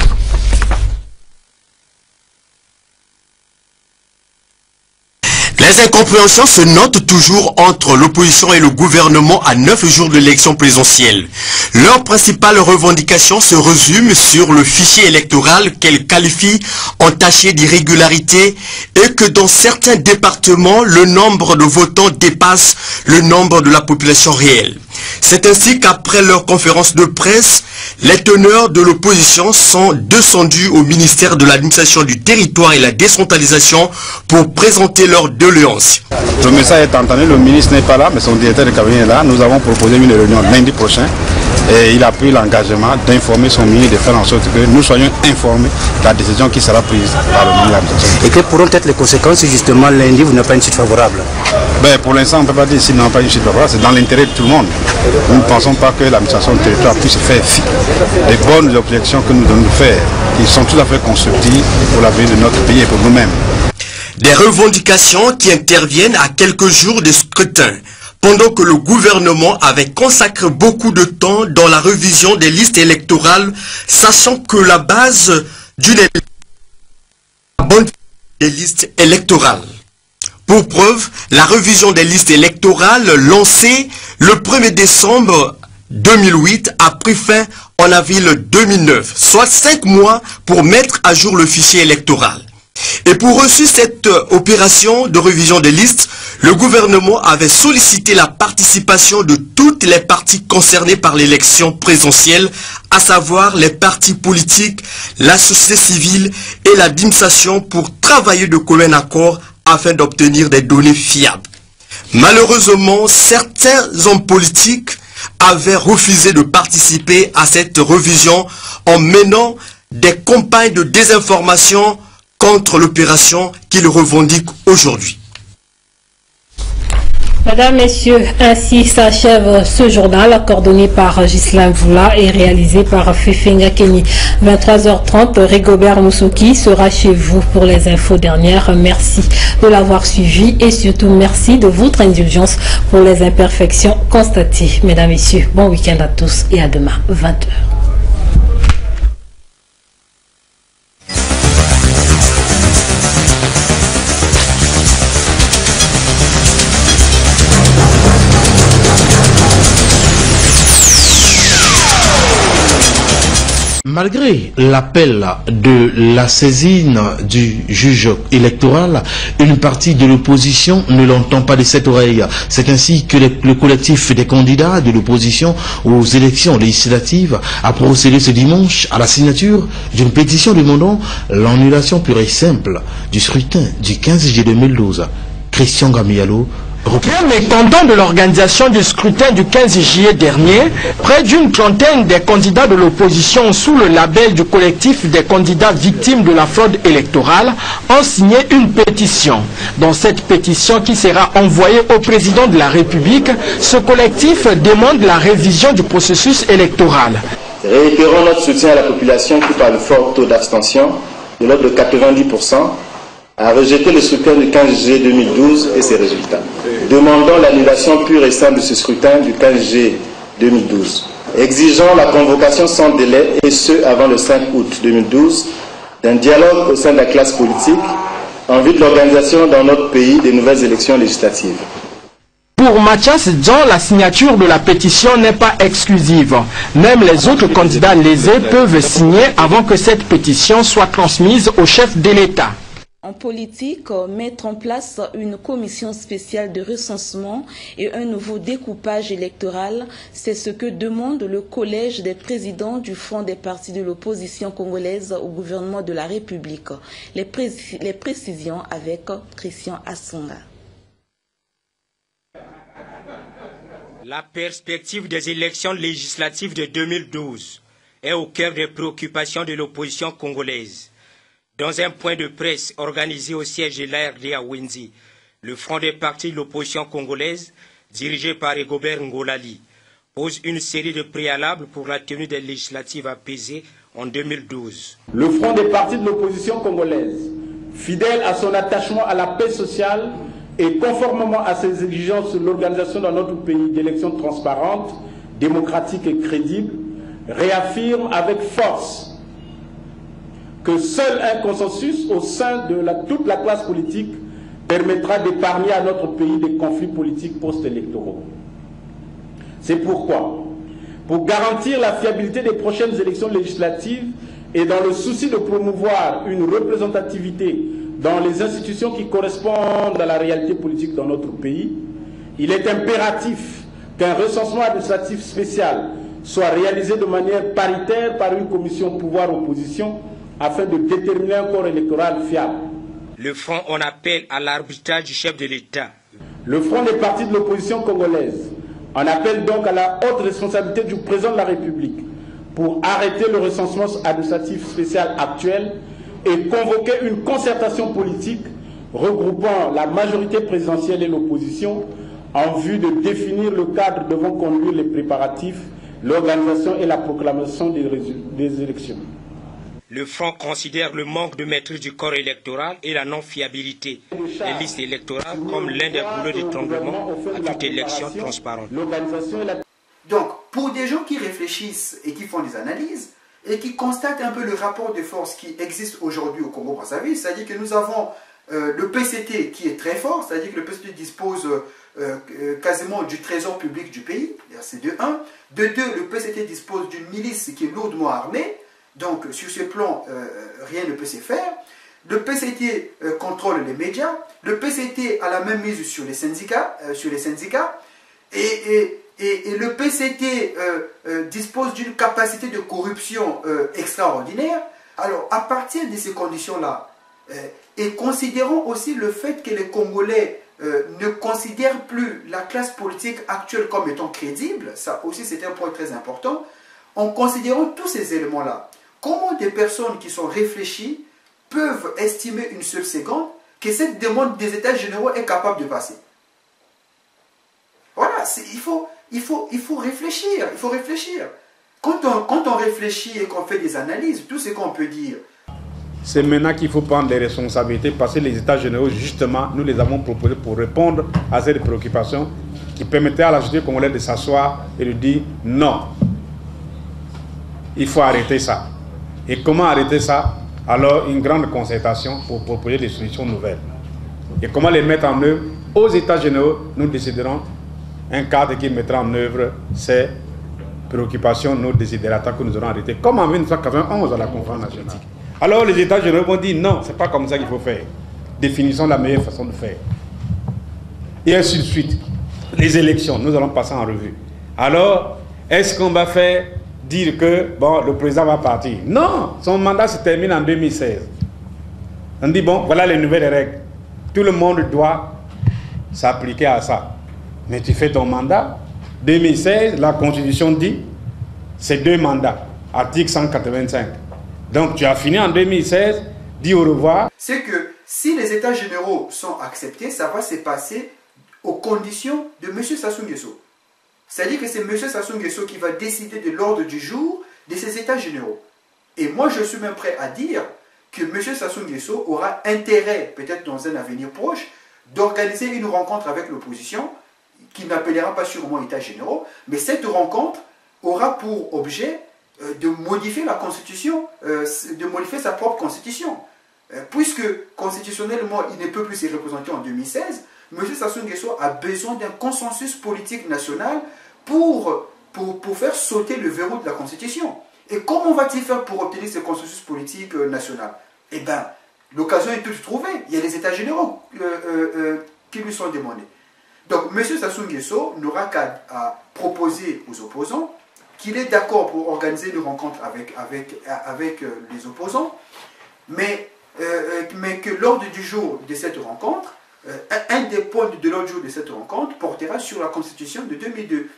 Les incompréhensions se notent toujours entre l'opposition et le gouvernement à 9 jours de l'élection présidentielle. Leur principale revendication se résume sur le fichier électoral qu'elles qualifient entaché d'irrégularité et que dans certains départements, le nombre de votants dépasse le nombre de la population réelle. C'est ainsi qu'après leur conférence de presse, les teneurs de l'opposition sont descendus au ministère de l'administration du territoire et la décentralisation pour présenter leurs doléances. Le message est entendu, le ministre n'est pas là, mais son directeur de cabinet est là. Nous avons proposé une réunion lundi prochain et il a pris l'engagement d'informer son ministre, de faire en sorte que nous soyons informés de la décision qui sera prise par le ministre de l'administration. Et quelles pourront être les conséquences si justement lundi vous n'avez pas une suite favorable? Pour l'instant, on ne peut pas dire s'ils n'ont pas une suite favorable, c'est dans l'intérêt de tout le monde. Nous ne pensons pas que l'administration du territoire puisse faire fi des bonnes objections que nous devons faire, qui sont tout à fait constructives pour l'avenir de notre pays et pour nous-mêmes. Des revendications qui interviennent à quelques jours des scrutins, pendant que le gouvernement avait consacré beaucoup de temps dans la révision des listes électorales, sachant que la base d'une des listes électorales. Pour preuve, la révision des listes électorales lancée le 1er décembre 2008 a pris fin en avril 2009, soit 5 mois pour mettre à jour le fichier électoral. Et pour réussir cette opération de révision des listes, le gouvernement avait sollicité la participation de toutes les parties concernées par l'élection présidentielle, à savoir les partis politiques, la société civile et l'administration pour travailler de commun accord afin d'obtenir des données fiables. Malheureusement, certains hommes politiques avaient refusé de participer à cette révision en menant des campagnes de désinformation contre l'opération qu'ils revendiquent aujourd'hui. Mesdames, Messieurs, ainsi s'achève ce journal coordonné par Ghislain Voula et réalisé par Fefenga Kenny. 23h30, Rigobert Moussouki sera chez vous pour les infos dernières. Merci de l'avoir suivi et surtout merci de votre indulgence pour les imperfections constatées. Mesdames, Messieurs, bon week-end à tous et à demain, 20h. Malgré l'appel de la saisine du juge électoral, une partie de l'opposition ne l'entend pas de cette oreille. C'est ainsi que le collectif des candidats de l'opposition aux élections législatives a procédé ce dimanche à la signature d'une pétition demandant l'annulation pure et simple du scrutin du 15 juillet 2012. Christian Gamialo. Bien mécontent de l'organisation du scrutin du 15 juillet dernier, près d'une trentaine des candidats de l'opposition sous le label du collectif des candidats victimes de la fraude électorale ont signé une pétition. Dans cette pétition qui sera envoyée au président de la République, ce collectif demande la révision du processus électoral. Réitérons notre soutien à la population qui, par le fort taux d'abstention de l'ordre de 90%, a rejeté le scrutin du 15 juillet 2012 et ses résultats. Demandons l'annulation pure et simple de ce scrutin du 15 juillet 2012. Exigeons la convocation sans délai, et ce avant le 5 août 2012, d'un dialogue au sein de la classe politique en vue de l'organisation dans notre pays des nouvelles élections législatives. Pour Mathias Jean, la signature de la pétition n'est pas exclusive. Même les autres candidats lésés peuvent signer avant que cette pétition soit transmise au chef de l'État. En politique, mettre en place une commission spéciale de recensement et un nouveau découpage électoral, c'est ce que demande le collège des présidents du Front des partis de l'opposition congolaise au gouvernement de la République. Les précisions avec Christian Assonga. La perspective des élections législatives de 2012 est au cœur des préoccupations de l'opposition congolaise. Dans un point de presse organisé au siège de l'ARD à Wenzi, le Front des partis de l'opposition congolaise, dirigé par Rigobert Ngolali, pose une série de préalables pour la tenue des législatives apaisées en 2012. Le Front des partis de l'opposition congolaise, fidèle à son attachement à la paix sociale et conformément à ses exigences sur l'organisation dans notre pays d'élections transparentes, démocratiques et crédibles, réaffirme avec force que seul un consensus au sein de toute la classe politique permettra d'épargner à notre pays des conflits politiques post-électoraux. C'est pourquoi, pour garantir la fiabilité des prochaines élections législatives et dans le souci de promouvoir une représentativité dans les institutions qui correspondent à la réalité politique dans notre pays, il est impératif qu'un recensement administratif spécial soit réalisé de manière paritaire par une commission pouvoir-opposition afin de déterminer un corps électoral fiable. Le Front en appelle à l'arbitrage du chef de l'État. Le Front des partis de l'opposition congolaise en appelle donc à la haute responsabilité du président de la République pour arrêter le recensement administratif spécial actuel et convoquer une concertation politique regroupant la majorité présidentielle et l'opposition en vue de définir le cadre devant conduire les préparatifs, l'organisation et la proclamation des élections. Le Front considère le manque de maîtrise du corps électoral et la non-fiabilité des listes électorales comme l'un des boulots d'étranglement à toute élection transparente. Donc, pour des gens qui réfléchissent et qui font des analyses et qui constatent un peu le rapport de force qui existe aujourd'hui au Congo-Brazzaville, c'est-à-dire que nous avons le PCT qui est très fort, c'est-à-dire que le PCT dispose quasiment du trésor public du pays, c'est de 1. De 2, le PCT dispose d'une milice qui est lourdement armée. Donc, sur ce plan, rien ne peut se faire. Le PCT contrôle les médias. Le PCT a la même mise sur les syndicats. Et le PCT dispose d'une capacité de corruption extraordinaire. Alors, à partir de ces conditions-là, et considérons aussi le fait que les Congolais ne considèrent plus la classe politique actuelle comme étant crédible, ça aussi c'est un point très important, en considérant tous ces éléments-là, comment des personnes qui sont réfléchies peuvent estimer une seule seconde que cette demande des États généraux est capable de passer? voilà, il faut réfléchir, il faut réfléchir. Quand on réfléchit et qu'on fait des analyses, tout ce qu'on peut dire. C'est maintenant qu'il faut prendre les responsabilités parce que les États généraux, justement, nous les avons proposés pour répondre à cette préoccupation qui permettait à la société congolaise de s'asseoir et de dire non, il faut arrêter ça. Et comment arrêter ça? Alors, une grande concertation pour proposer des solutions nouvelles. Et comment les mettre en œuvre? Aux États généraux, nous déciderons un cadre qui mettra en œuvre ces préoccupations, nos désidératas que nous aurons arrêtés, comme en 1991 à la conférence nationale. Alors les États généraux vont dire non, c'est pas comme ça qu'il faut faire. Définissons la meilleure façon de faire. Et ainsi de suite. Les élections, nous allons passer en revue. Alors, est-ce qu'on va faire dire que bon, le président va partir? Non, son mandat se termine en 2016. On dit bon, voilà les nouvelles règles. Tout le monde doit s'appliquer à ça. Mais tu fais ton mandat. 2016, la Constitution dit, c'est 2 mandats. Article 185. Donc tu as fini en 2016, dis au revoir. C'est que si les États généraux sont acceptés, ça va se passer aux conditions de M. Sassou Nguesso. C'est-à-dire que c'est M. Sassou Nguesso qui va décider de l'ordre du jour de ces États généraux. Et moi, je suis même prêt à dire que M. Sassou Nguesso aura intérêt, peut-être dans un avenir proche, d'organiser une rencontre avec l'opposition, qui n'appellera pas sûrement États généraux, mais cette rencontre aura pour objet de modifier la Constitution, de modifier sa propre Constitution. Puisque constitutionnellement, il ne peut plus se représenter en 2016, M. Sassou Nguesso a besoin d'un consensus politique national pour faire sauter le verrou de la Constitution. Et comment va-t-il faire pour obtenir ce consensus politique national? Eh bien, l'occasion est toute trouvée. Il y a les États généraux qui lui sont demandés. Donc, M. Sassou Nguesso n'aura qu'à proposer aux opposants qu'il est d'accord pour organiser une rencontre avec les opposants, mais que l'ordre du jour de cette rencontre, un des points de l'ordre du jour de cette rencontre portera sur la Constitution de 2002.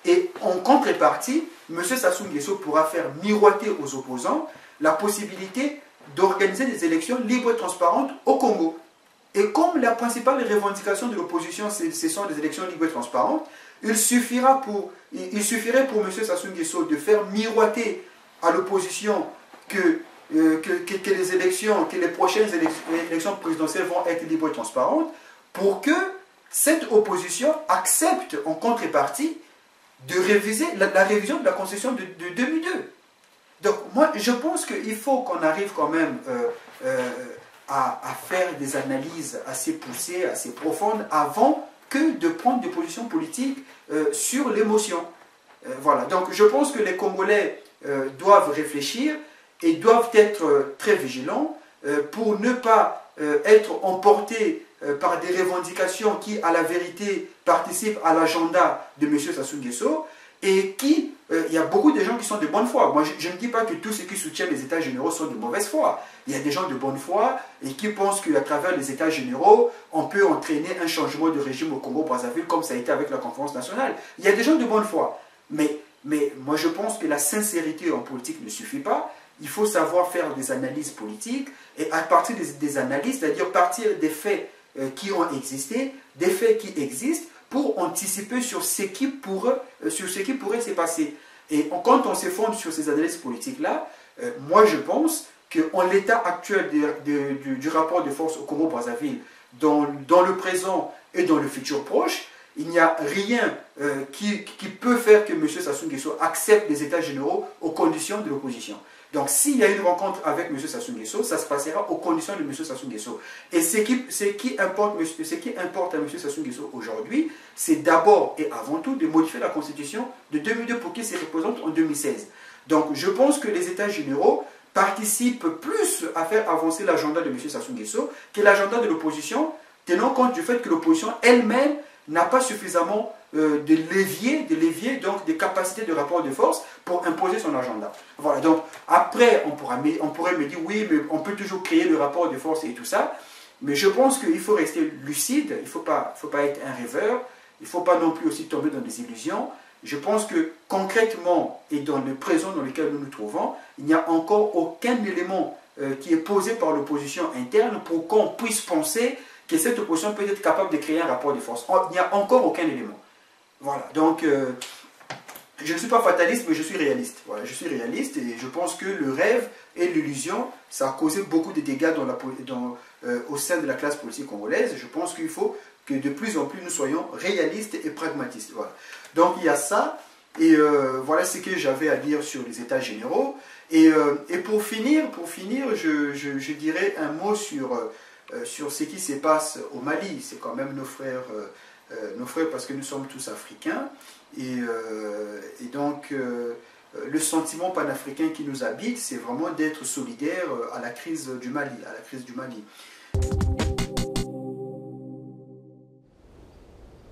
Et en contrepartie, M. Sassou Nguesso pourra faire miroiter aux opposants la possibilité d'organiser des élections libres et transparentes au Congo. Et comme la principale revendication de l'opposition, ce sont des élections libres et transparentes, il suffirait pour M. Sassou Nguesso de faire miroiter à l'opposition que les prochaines élections présidentielles vont être libres et transparentes, pour que cette opposition accepte en contrepartie de réviser la révision de la Constitution de 2002. Donc moi, je pense qu'il faut qu'on arrive quand même à faire des analyses assez poussées, assez profondes, avant que de prendre des positions politiques sur l'émotion. Voilà, donc je pense que les Congolais doivent réfléchir et doivent être très vigilants pour ne pas être emportés par des revendications qui, à la vérité, participent à l'agenda de M. Sassou Nguesso et qui, il y a beaucoup de gens qui sont de bonne foi. Moi, je ne dis pas que tous ceux qui soutiennent les États généraux sont de mauvaise foi. Il y a des gens de bonne foi et qui pensent qu'à travers les États généraux, on peut entraîner un changement de régime au Congo-Brazzaville comme ça a été avec la conférence nationale. Il y a des gens de bonne foi. Mais moi, je pense que la sincérité en politique ne suffit pas. Il faut savoir faire des analyses politiques et à partir des analyses, c'est-à-dire partir des faits qui ont existé, des faits qui existent, pour anticiper sur ce qui pourrait se passer. Et quand on se fonde sur ces analyses politiques-là, moi je pense qu'en l'état actuel du rapport de force au Congo-Brazzaville, dans le présent et dans le futur proche, il n'y a rien qui peut faire que M. Sassou Nguesso accepte les États généraux aux conditions de l'opposition. Donc s'il y a une rencontre avec M. Sassou Nguesso, ça se passera aux conditions de M. Sassou Nguesso. Et ce qui importe à M. Sassou Nguesso aujourd'hui, c'est d'abord et avant tout de modifier la Constitution de 2002 pour qu'il se représente en 2016. Donc je pense que les États généraux participent plus à faire avancer l'agenda de M. Sassou Nguesso que l'agenda de l'opposition, tenant compte du fait que l'opposition elle-même n'a pas suffisamment de levier, donc des capacités de rapport de force pour imposer son agenda. Voilà, donc après on pourrait me dire oui, mais on peut toujours créer le rapport de force et tout ça, mais je pense qu'il faut rester lucide, il ne faut pas être un rêveur, il ne faut pas non plus aussi tomber dans des illusions. Je pense que concrètement et dans le présent dans lequel nous nous trouvons, il n'y a encore aucun élément qui est posé par l'opposition interne pour qu'on puisse penser que cette opposition peut être capable de créer un rapport de force. Il n'y a encore aucun élément. Voilà, donc je ne suis pas fataliste, mais je suis réaliste. Voilà, je suis réaliste et je pense que le rêve et l'illusion, ça a causé beaucoup de dégâts au sein de la classe politique congolaise. Je pense qu'il faut que de plus en plus nous soyons réalistes et pragmatistes. Voilà. Donc il y a ça, et voilà ce que j'avais à dire sur les états généraux. Et pour finir, je dirais un mot sur ce qui se passe au Mali. C'est quand même nos frères parce que nous sommes tous africains. Et donc, le sentiment panafricain qui nous habite, c'est vraiment d'être solidaire à la crise du Mali.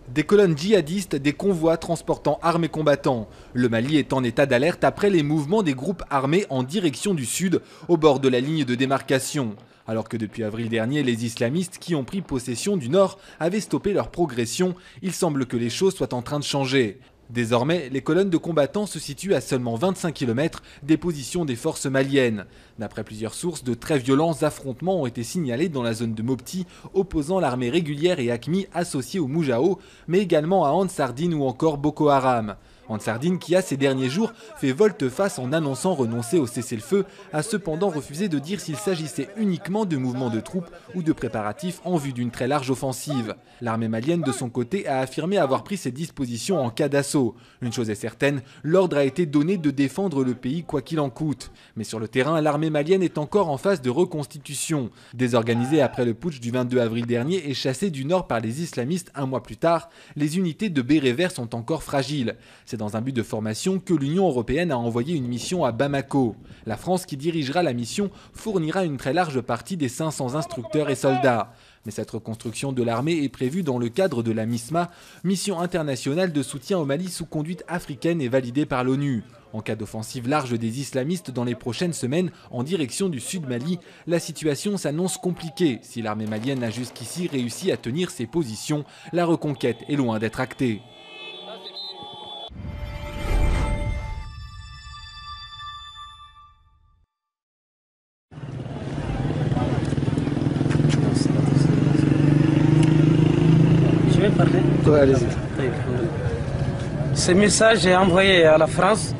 Des colonnes djihadistes, des convois transportant armes et combattants. Le Mali est en état d'alerte après les mouvements des groupes armés en direction du sud, au bord de la ligne de démarcation. Alors que depuis avril dernier, les islamistes qui ont pris possession du nord avaient stoppé leur progression, il semble que les choses soient en train de changer. Désormais, les colonnes de combattants se situent à seulement 25 km des positions des forces maliennes. D'après plusieurs sources, de très violents affrontements ont été signalés dans la zone de Mopti, opposant l'armée régulière et AQMI associée au Moujao, mais également à Ansardine ou encore Boko Haram. Ansardine, qui a ces derniers jours fait volte-face en annonçant renoncer au cessez-le-feu, a cependant refusé de dire s'il s'agissait uniquement de mouvements de troupes ou de préparatifs en vue d'une très large offensive. L'armée malienne, de son côté, a affirmé avoir pris ses dispositions en cas d'assaut. Une chose est certaine, l'ordre a été donné de défendre le pays quoi qu'il en coûte. Mais sur le terrain, l'armée malienne est encore en phase de reconstitution. Désorganisée après le putsch du 22 avril dernier et chassée du nord par les islamistes un mois plus tard, les unités de bérets verts sont encore fragiles. C'est dans un but de formation que l'Union européenne a envoyé une mission à Bamako. La France, qui dirigera la mission, fournira une très large partie des 500 instructeurs et soldats. Mais cette reconstruction de l'armée est prévue dans le cadre de la MISMA, mission internationale de soutien au Mali sous conduite africaine et validée par l'ONU. En cas d'offensive large des islamistes dans les prochaines semaines en direction du sud Mali, la situation s'annonce compliquée. Si l'armée malienne a jusqu'ici réussi à tenir ses positions, la reconquête est loin d'être actée. Ce message est envoyé à la France,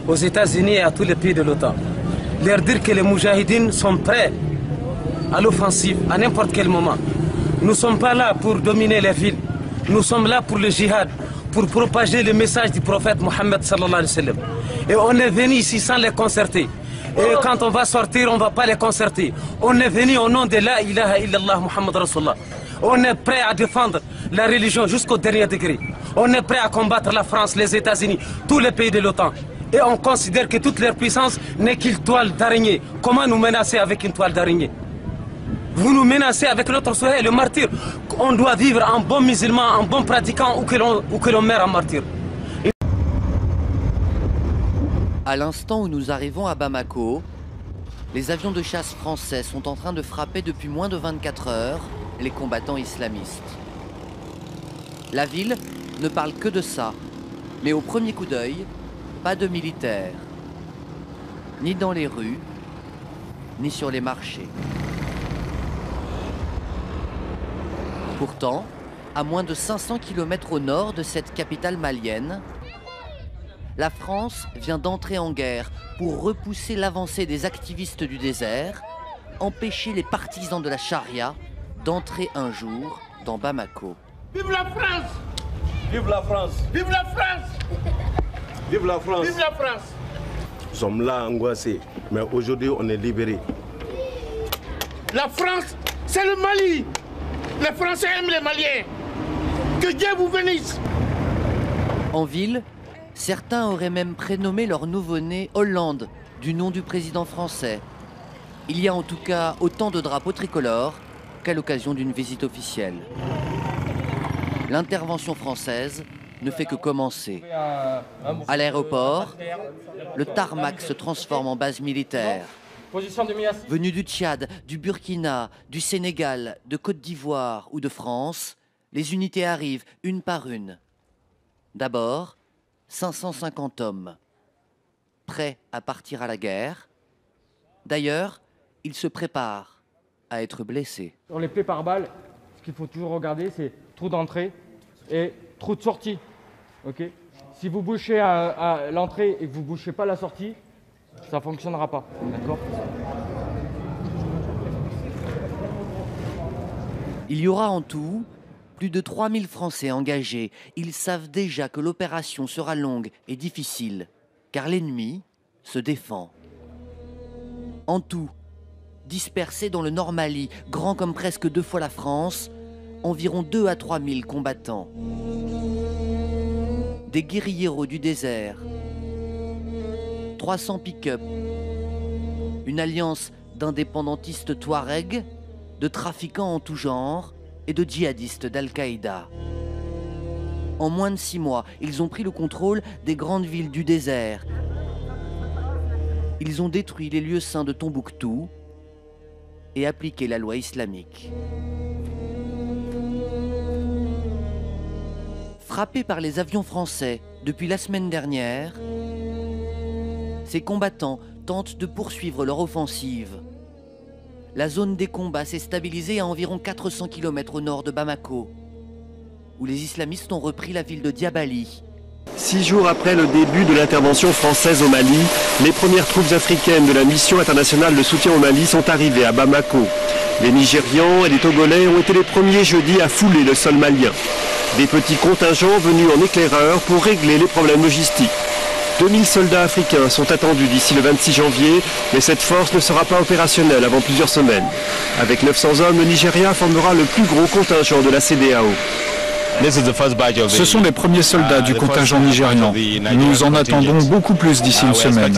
aux États-Unis et à tous les pays de l'OTAN. Leur dire que les Moudjahidines sont prêts à l'offensive à n'importe quel moment. Nous ne sommes pas là pour dominer les villes. Nous sommes là pour le djihad, pour propager le message du prophète Mohammed sallallahu alayhi wa sallam. Et on est venu ici sans les concerter. Et quand on va sortir, on ne va pas les concerter. On est venu au nom de la ilaha illallah Muhammad Rasulullah. On est prêt à défendre la religion jusqu'au dernier degré. On est prêt à combattre la France, les États-Unis, tous les pays de l'OTAN. Et on considère que toute leur puissance n'est qu'une toile d'araignée. Comment nous menacer avec une toile d'araignée? Vous nous menacez avec notre souhait, le martyr. On doit vivre en bon musulman, en bon pratiquant ou que l'on meurt en martyr. À l'instant où nous arrivons à Bamako, les avions de chasse français sont en train de frapper depuis moins de 24 heures les combattants islamistes. La ville ne parle que de ça, mais au premier coup d'œil, pas de militaires, ni dans les rues, ni sur les marchés. Pourtant, à moins de 500 km au nord de cette capitale malienne, la France vient d'entrer en guerre pour repousser l'avancée des activistes du désert, empêcher les partisans de la charia d'entrer un jour dans Bamako. Vive la France! Vive la France! Vive la France! Vive la France! Vive la France! Nous sommes là angoissés, mais aujourd'hui on est libérés. La France, c'est le Mali! Les Français aiment les Maliens! Que Dieu vous bénisse! En ville, certains auraient même prénommé leur nouveau-né Hollande, du nom du président français. Il y a en tout cas autant de drapeaux tricolores qu'à l'occasion d'une visite officielle. L'intervention française ne fait que commencer. À l'aéroport, le tarmac se transforme en base militaire. Venus du Tchad, du Burkina, du Sénégal, de Côte d'Ivoire ou de France, les unités arrivent une par une. D'abord, 550 hommes, prêts à partir à la guerre. D'ailleurs, ils se préparent à être blessés. Sur les plaies par balle, ce qu'il faut toujours regarder, c'est trou d'entrée et trou de sortie. Ok. Si vous bouchez à l'entrée et que vous ne bouchez pas la sortie, ça ne fonctionnera pas. D'accord ? Il y aura en tout plus de 3000 Français engagés. Ils savent déjà que l'opération sera longue et difficile, car l'ennemi se défend. En tout, dispersés dans le Nord Mali, grand comme presque 2 fois la France, environ 2 à 3 000 combattants. Des guérilleros du désert, 300 pick-up, une alliance d'indépendantistes touaregs, de trafiquants en tout genre et de djihadistes d'Al-Qaïda. En moins de 6 mois, ils ont pris le contrôle des grandes villes du désert. Ils ont détruit les lieux saints de Tombouctou et appliqué la loi islamique. Frappés par les avions français depuis la semaine dernière, ces combattants tentent de poursuivre leur offensive. La zone des combats s'est stabilisée à environ 400 km au nord de Bamako, où les islamistes ont repris la ville de Diabali. 6 jours après le début de l'intervention française au Mali, les premières troupes africaines de la mission internationale de soutien au Mali sont arrivées à Bamako. Les Nigérians et les Togolais ont été les premiers jeudi à fouler le sol malien. Des petits contingents venus en éclaireur pour régler les problèmes logistiques. 2000 soldats africains sont attendus d'ici le 26 janvier, mais cette force ne sera pas opérationnelle avant plusieurs semaines. Avec 900 hommes, le Nigeria formera le plus gros contingent de la CEDEAO. Ce sont les premiers soldats du contingent nigérian. Nous en attendons beaucoup plus d'ici une semaine.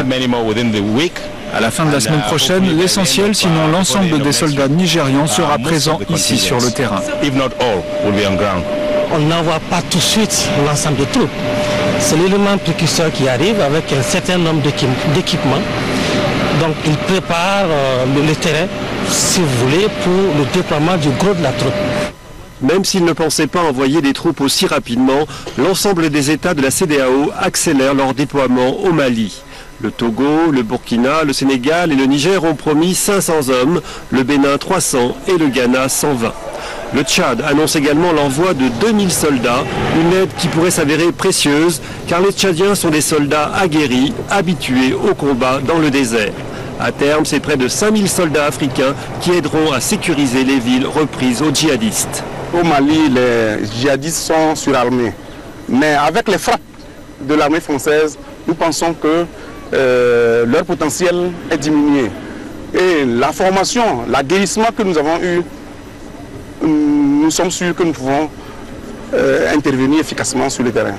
À la fin de la semaine prochaine, l'essentiel, sinon l'ensemble des soldats nigérians sera présent ici sur le terrain. On n'envoie pas tout de suite l'ensemble des troupes. C'est l'élément précurseur qui arrive avec un certain nombre d'équipements. Donc il prépare le terrain, si vous voulez, pour le déploiement du gros de la troupe. Même s'ils ne pensaient pas envoyer des troupes aussi rapidement, l'ensemble des États de la CEDEAO accélèrent leur déploiement au Mali. Le Togo, le Burkina, le Sénégal et le Niger ont promis 500 hommes, le Bénin 300 et le Ghana 120. Le Tchad annonce également l'envoi de 2000 soldats, une aide qui pourrait s'avérer précieuse car les Tchadiens sont des soldats aguerris, habitués au combat dans le désert. À terme, c'est près de 5000 soldats africains qui aideront à sécuriser les villes reprises aux djihadistes. Au Mali, les djihadistes sont surarmés. Mais avec les frappes de l'armée française, nous pensons que leur potentiel est diminué. Et la formation, l'aguerrissement que nous avons eu, nous sommes sûrs que nous pouvons intervenir efficacement sur le terrain.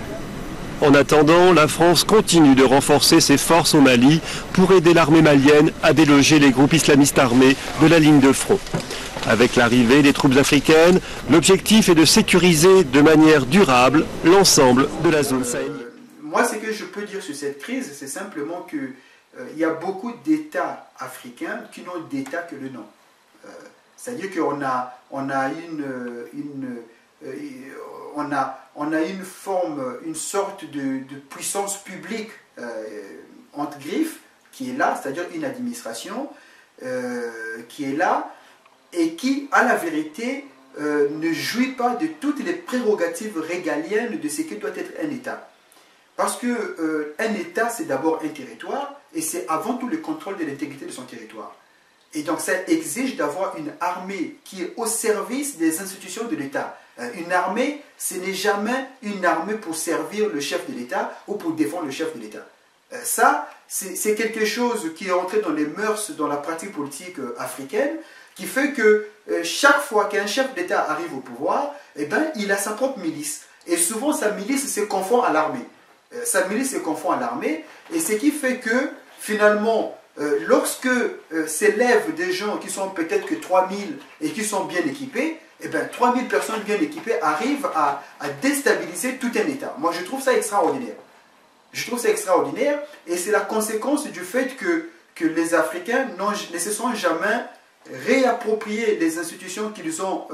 En attendant, la France continue de renforcer ses forces au Mali pour aider l'armée malienne à déloger les groupes islamistes armés de la ligne de front. Avec l'arrivée des troupes africaines, l'objectif est de sécuriser de manière durable l'ensemble de la zone Sahel. Moi, ce que je peux dire sur cette crise, c'est simplement qu'il y a beaucoup d'États africains qui n'ont d'État que le nom. C'est-à-dire qu'on a une forme, une sorte de puissance publique entre griffes qui est là, c'est-à-dire une administration qui est là et qui, à la vérité, ne jouit pas de toutes les prérogatives régaliennes de ce que doit être un État. Parce qu'un État, c'est d'abord un territoire et c'est avant tout le contrôle de l'intégrité de son territoire. Et donc ça exige d'avoir une armée qui est au service des institutions de l'État. Une armée, ce n'est jamais une armée pour servir le chef de l'État ou pour défendre le chef de l'État. Ça, c'est quelque chose qui est entré dans les mœurs, dans la pratique politique africaine, qui fait que chaque fois qu'un chef d'État arrive au pouvoir, eh ben, il a sa propre milice. Et souvent, sa milice se confond à l'armée. Sa milice se confond à l'armée, et ce qui fait que, finalement, lorsque s'élèvent des gens qui sont peut-être que 3000 et qui sont bien équipés, eh bien 3000 personnes bien équipées arrivent à déstabiliser tout un État. Moi, je trouve ça extraordinaire. Je trouve ça extraordinaire, et c'est la conséquence du fait que les Africains ne se sont jamais réappropriés les institutions qu'ils ont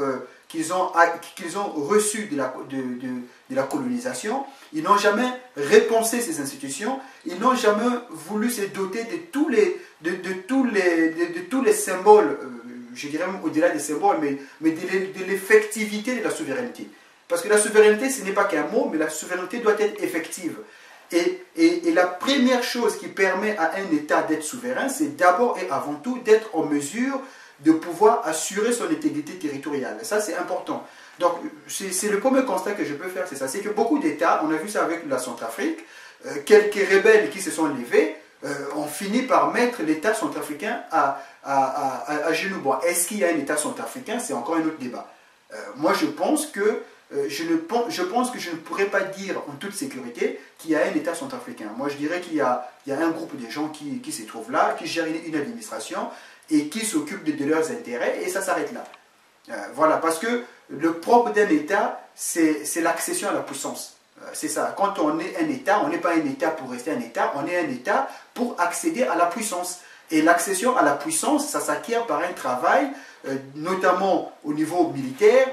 reçues de la colonisation. Ils n'ont jamais repensé ces institutions, ils n'ont jamais voulu se doter de tous les symboles, je dirais même au-delà des symboles, mais de l'effectivité de la souveraineté. Parce que la souveraineté, ce n'est pas qu'un mot, mais la souveraineté doit être effective. Et la première chose qui permet à un État d'être souverain, c'est d'abord et avant tout d'être en mesure de pouvoir assurer son intégrité territoriale. Ça, c'est important. Donc, c'est le premier constat que je peux faire, c'est ça. C'est que beaucoup d'États, on a vu ça avec la Centrafrique, quelques rebelles qui se sont levés, ont fini par mettre l'État centrafricain à genoux. Bon, est-ce qu'il y a un État centrafricain? C'est encore un autre débat. Moi, je pense que je ne pourrais pas dire en toute sécurité qu'il y a un État centrafricain. Moi, je dirais qu'il y a un groupe de gens qui se trouvent là, qui gèrent une administration et qui s'occupent de leurs intérêts, et ça s'arrête là. Voilà, parce que le propre d'un État, c'est l'accession à la puissance. C'est ça. Quand on est un État, on n'est pas un État pour rester un État, on est un État pour accéder à la puissance. Et l'accession à la puissance, ça s'acquiert par un travail, notamment au niveau militaire,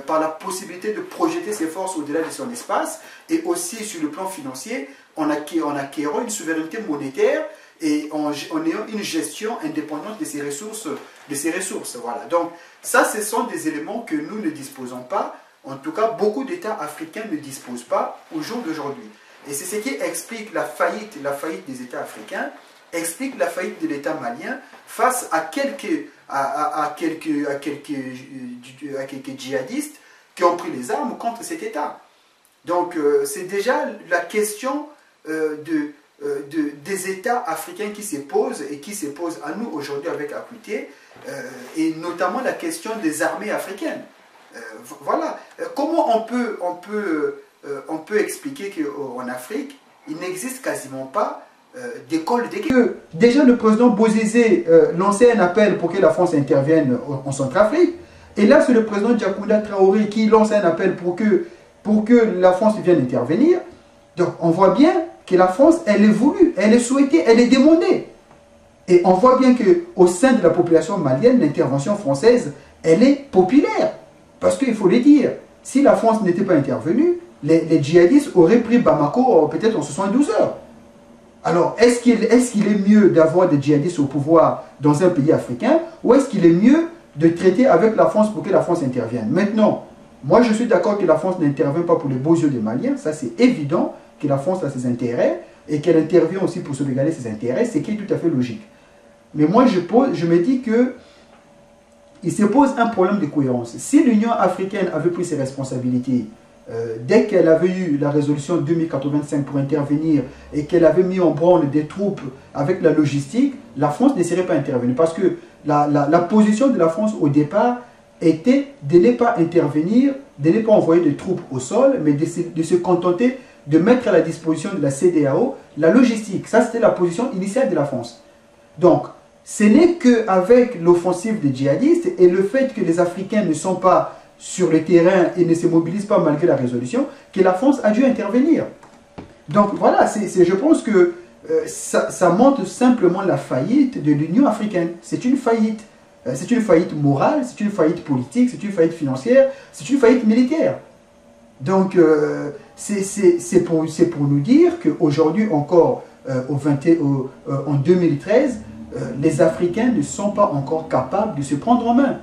par la possibilité de projeter ses forces au-delà de son espace, et aussi sur le plan financier, en acquérant une souveraineté monétaire et en ayant une gestion indépendante de ses ressources. Voilà. Donc ça, ce sont des éléments que nous ne disposons pas. En tout cas, beaucoup d'États africains ne disposent pas au jour d'aujourd'hui. Et c'est ce qui explique la faillite des États africains, explique la faillite de l'État malien face à quelques djihadistes qui ont pris les armes contre cet État. Donc, c'est déjà la question des États africains qui se posent et qui se posent à nous aujourd'hui avec acuité, et notamment la question des armées africaines. Voilà. Comment on peut expliquer qu'en Afrique, il n'existe quasiment pas d'école de guerre? Déjà, le président Bozizé lançait un appel pour que la France intervienne en Centrafrique. Et là, c'est le président Diakounda Traoré qui lance un appel pour que la France vienne intervenir. Donc, on voit bien que la France, elle est voulue, elle est souhaitée, elle est demandée. Et on voit bien qu'au sein de la population malienne, l'intervention française, elle est populaire. Parce qu'il faut le dire, si la France n'était pas intervenue, les djihadistes auraient pris Bamako peut-être en 72 heures. Alors, est-ce qu'il est mieux d'avoir des djihadistes au pouvoir dans un pays africain, ou est-ce qu'il est mieux de traiter avec la France pour que la France intervienne? Maintenant, moi je suis d'accord que la France n'intervient pas pour les beaux yeux des Maliens, ça c'est évident que la France a ses intérêts, et qu'elle intervient aussi pour sauvegarder ses intérêts, ce qui est tout à fait logique. Mais moi je me dis que il se pose un problème de cohérence. Si l'Union africaine avait pris ses responsabilités, dès qu'elle avait eu la résolution 2085 pour intervenir et qu'elle avait mis en branle des troupes avec la logistique, la France ne serait pas intervenue. Parce que la position de la France au départ était de ne pas intervenir, de ne pas envoyer de troupes au sol, mais de se contenter de mettre à la disposition de la CEDEAO la logistique. Ça, c'était la position initiale de la France. Donc, ce n'est qu'avec l'offensive des djihadistes et le fait que les Africains ne sont pas sur le terrain et ne se mobilisent pas malgré la résolution que la France a dû intervenir. Donc voilà, je pense que ça montre simplement la faillite de l'Union africaine. C'est une faillite. C'est une faillite morale, c'est une faillite politique, c'est une faillite financière, c'est une faillite militaire. Donc c'est pour nous dire qu'aujourd'hui encore, en 2013, les Africains ne sont pas encore capables de se prendre en main.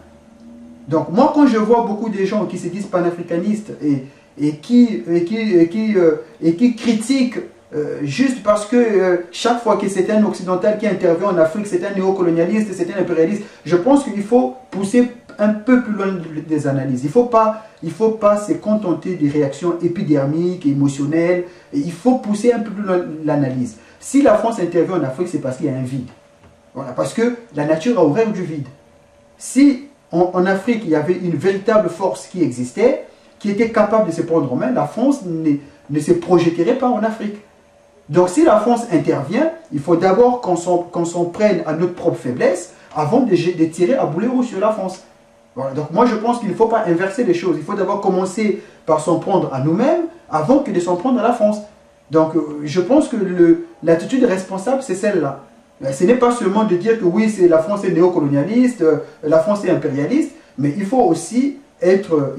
Donc moi, quand je vois beaucoup de gens qui se disent panafricanistes et qui critiquent juste parce que chaque fois que c'est un occidental qui intervient en Afrique, c'est un néocolonialiste, c'est un impérialiste, je pense qu'il faut pousser un peu plus loin des analyses. Il ne faut pas se contenter des réactions épidermiques, émotionnelles. Il faut pousser un peu plus loin l'analyse. Si la France intervient en Afrique, c'est parce qu'il y a un vide. Voilà, parce que la nature a horreur du vide. Si en Afrique, il y avait une véritable force qui existait, qui était capable de se prendre en main, la France ne se projetterait pas en Afrique. Donc si la France intervient, il faut d'abord qu'on s'en prenne à notre propre faiblesse avant de tirer à boulet rouge sur la France. Voilà. Donc moi je pense qu'il ne faut pas inverser les choses. Il faut d'abord commencer par s'en prendre à nous-mêmes avant que de s'en prendre à la France. Donc je pense que l'attitude responsable, c'est celle-là. Ce n'est pas seulement de dire que oui, la France est néocolonialiste, la France est impérialiste, mais il faut aussi être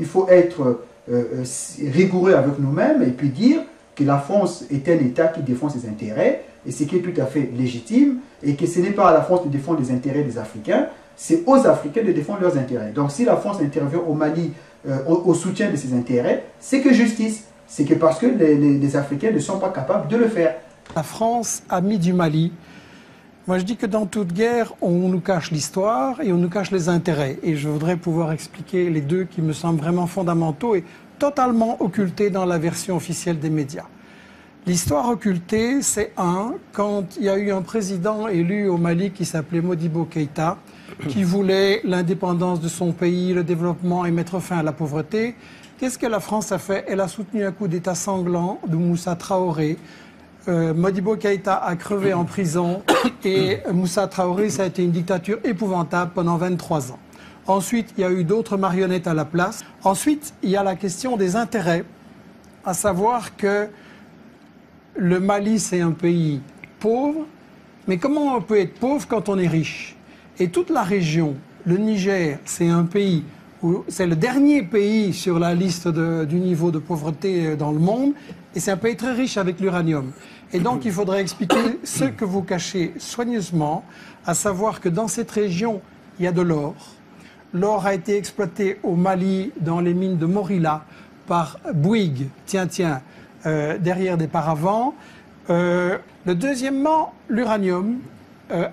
rigoureux avec nous-mêmes et puis dire que la France est un État qui défend ses intérêts, et ce qui est tout à fait légitime, et que ce n'est pas à la France de défendre les intérêts des Africains, c'est aux Africains de défendre leurs intérêts. Donc si la France intervient au Mali au soutien de ses intérêts, c'est que justice. C'est que parce que les Africains ne sont pas capables de le faire. La France, amie du Mali, moi je dis que dans toute guerre, on nous cache l'histoire et on nous cache les intérêts. Et je voudrais pouvoir expliquer les deux qui me semblent vraiment fondamentaux et totalement occultés dans la version officielle des médias. L'histoire occultée, c'est quand il y a eu un président élu au Mali qui s'appelait Modibo Keïta, qui voulait l'indépendance de son pays, le développement et mettre fin à la pauvreté. Qu'est-ce que la France a fait? Elle a soutenu un coup d'État sanglant de Moussa Traoré. Modibo Keïta a crevé en prison et Moussa Traoré, ça a été une dictature épouvantable pendant 23 ans. Ensuite, il y a eu d'autres marionnettes à la place. Ensuite, il y a la question des intérêts, à savoir que le Mali, c'est un pays pauvre, mais comment on peut être pauvre quand on est riche? Et toute la région, le Niger, c'est un pays où c'est le dernier pays sur la liste du niveau de pauvreté dans le monde, et c'est un pays très riche avec l'uranium. Et donc, il faudrait expliquer ce que vous cachez soigneusement, à savoir que dans cette région, il y a de l'or. L'or a été exploité au Mali, dans les mines de Morila, par Bouygues, derrière des paravents. Deuxièmement, l'uranium.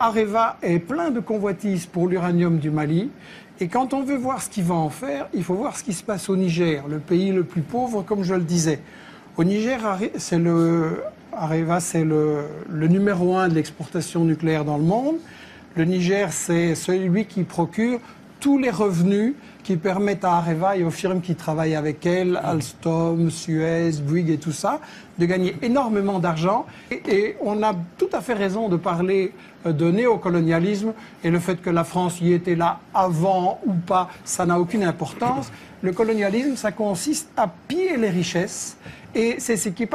Areva est plein de convoitises pour l'uranium du Mali. Et quand on veut voir ce qu'il va en faire, il faut voir ce qui se passe au Niger, le pays le plus pauvre, comme je le disais. Au Niger, Areva, c'est le numéro 1 de l'exportation nucléaire dans le monde. Le Niger, c'est celui qui procure tous les revenus qui permettent à Areva et aux firmes qui travaillent avec elle, Alstom, Suez, Bouygues et tout ça, de gagner énormément d'argent. Et on a tout à fait raison de parler de néocolonialisme, et le fait que la France y était là avant ou pas, ça n'a aucune importance. Le colonialisme, ça consiste à piller les richesses, et c'est ce qui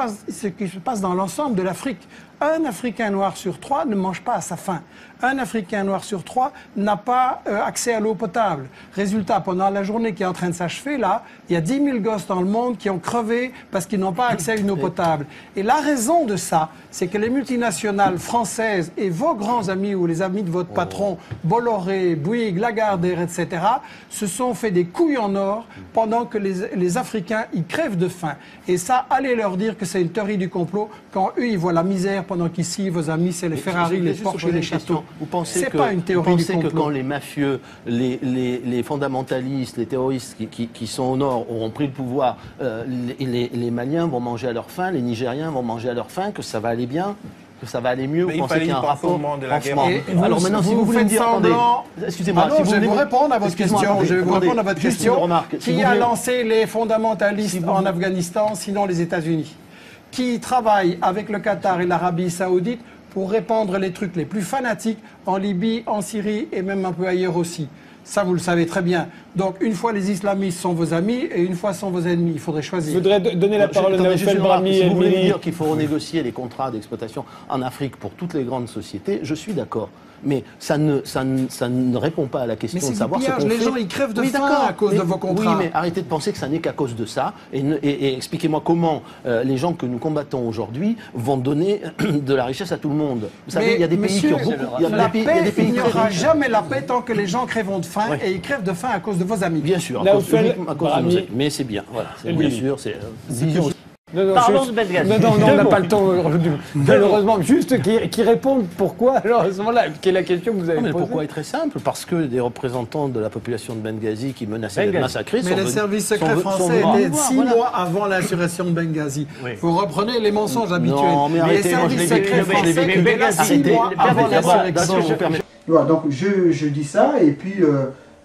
se passe dans l'ensemble de l'Afrique. Un Africain noir sur 3 ne mange pas à sa faim. Un Africain noir sur 3 n'a pas accès à l'eau potable. Résultat, pendant la journée qui est en train de s'achever, là, il y a 10 000 gosses dans le monde qui ont crevé parce qu'ils n'ont pas accès à une eau potable. Et la raison de ça, c'est que les multinationales françaises et vos grands amis ou les amis de votre patron, Bolloré, Bouygues, Lagardère, etc., se sont fait des couilles en or pendant que les Africains, ils crèvent de faim. Et ça, allez leur dire que c'est une théorie du complot quand eux, ils voient la misère pendant qu'ici, vos amis, c'est les Ferrari, les Porsche et les châteaux. Vous pensez je vais vous répondre à votre question. Je vais vous répondre à votre question. Qui a lancé les fondamentalistes en Afghanistan, sinon les États-Unis? Qui travaille avec le Qatar et l'Arabie Saoudite pour répandre les trucs les plus fanatiques en Libye, en Syrie et même un peu ailleurs aussi. Ça, vous le savez très bien. Donc, une fois les islamistes sont vos amis et une fois sont vos ennemis. Il faudrait choisir. Je voudrais donner la parole à Naoufel Brahmi. Si vous voulez me dire qu'il faut renégocier les contrats d'exploitation en Afrique pour toutes les grandes sociétés, je suis d'accord. Mais ça ne répond pas à la question de savoir ce qu'on fait. Les gens, ils crèvent de faim à cause de vos contrats. Oui, mais arrêtez de penser que ça n'est qu'à cause de ça. Et expliquez-moi comment les gens que nous combattons aujourd'hui vont donner de la richesse à tout le monde. Vous savez, il y a des pays qui ont beaucoup... Il n'y aura jamais la paix tant que les gens crèveront de faim, et ils crèvent de faim à cause de vos amis. Bien sûr, à cause de nos amis. Mais c'est bien, voilà. Bien sûr, c'est... Parlons de Benghazi. Non, on n'a pas le temps, malheureusement. Juste qui répondent pourquoi, alors à ce moment-là, quelle est la question que vous avez posée? Pourquoi est très simple, parce que des représentants de la population de Benghazi qui menaçaient d'être massacrés mais les services secrets français étaient 6 mois avant l'insurrection de Benghazi. Vous reprenez les mensonges habituels. Non, mais arrêtez, les services secrets français étaient là 6 mois avant l'insurrection. Donc je dis ça, et puis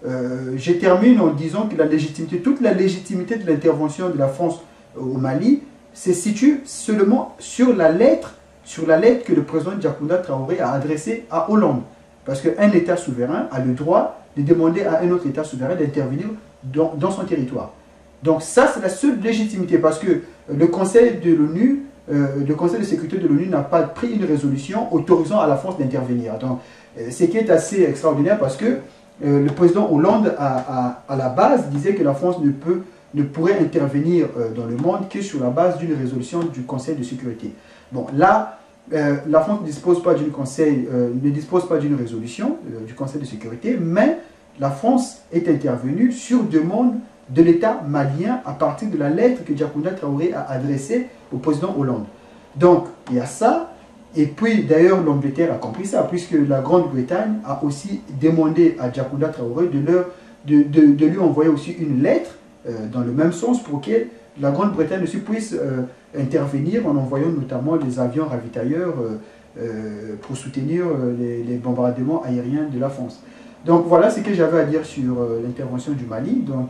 je termine en disant que toute la légitimité de l'intervention de la France au Mali se situe seulement sur la lettre que le président Diakounda Traoré a adressée à Hollande. Parce qu'un État souverain a le droit de demander à un autre État souverain d'intervenir dans son territoire. Donc ça, c'est la seule légitimité, parce que le Conseil de l'ONU, le Conseil de sécurité de l'ONU n'a pas pris une résolution autorisant à la France d'intervenir. Donc, ce qui est assez extraordinaire, parce que le président Hollande, à la base, disait que la France ne pourrait intervenir dans le monde que sur la base d'une résolution du Conseil de sécurité. Bon, là, la France ne dispose pas d'une résolution du Conseil de sécurité, mais la France est intervenue sur demande de l'État malien à partir de la lettre que Diakounda Traoré a adressée au président Hollande. Donc, il y a ça. Et puis, d'ailleurs, l'Angleterre a compris ça, puisque la Grande-Bretagne a aussi demandé à Diakounda Traoré de lui envoyer aussi une lettre dans le même sens pour que la Grande-Bretagne aussi puisse intervenir en envoyant notamment des avions ravitailleurs pour soutenir les bombardements aériens de la France. Donc voilà ce que j'avais à dire sur l'intervention du Mali. Donc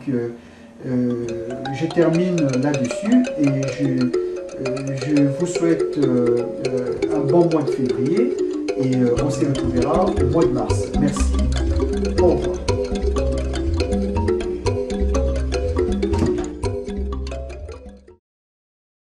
je termine là-dessus et je vous souhaite un bon mois de février et on se retrouvera au mois de mars. Merci. Au revoir.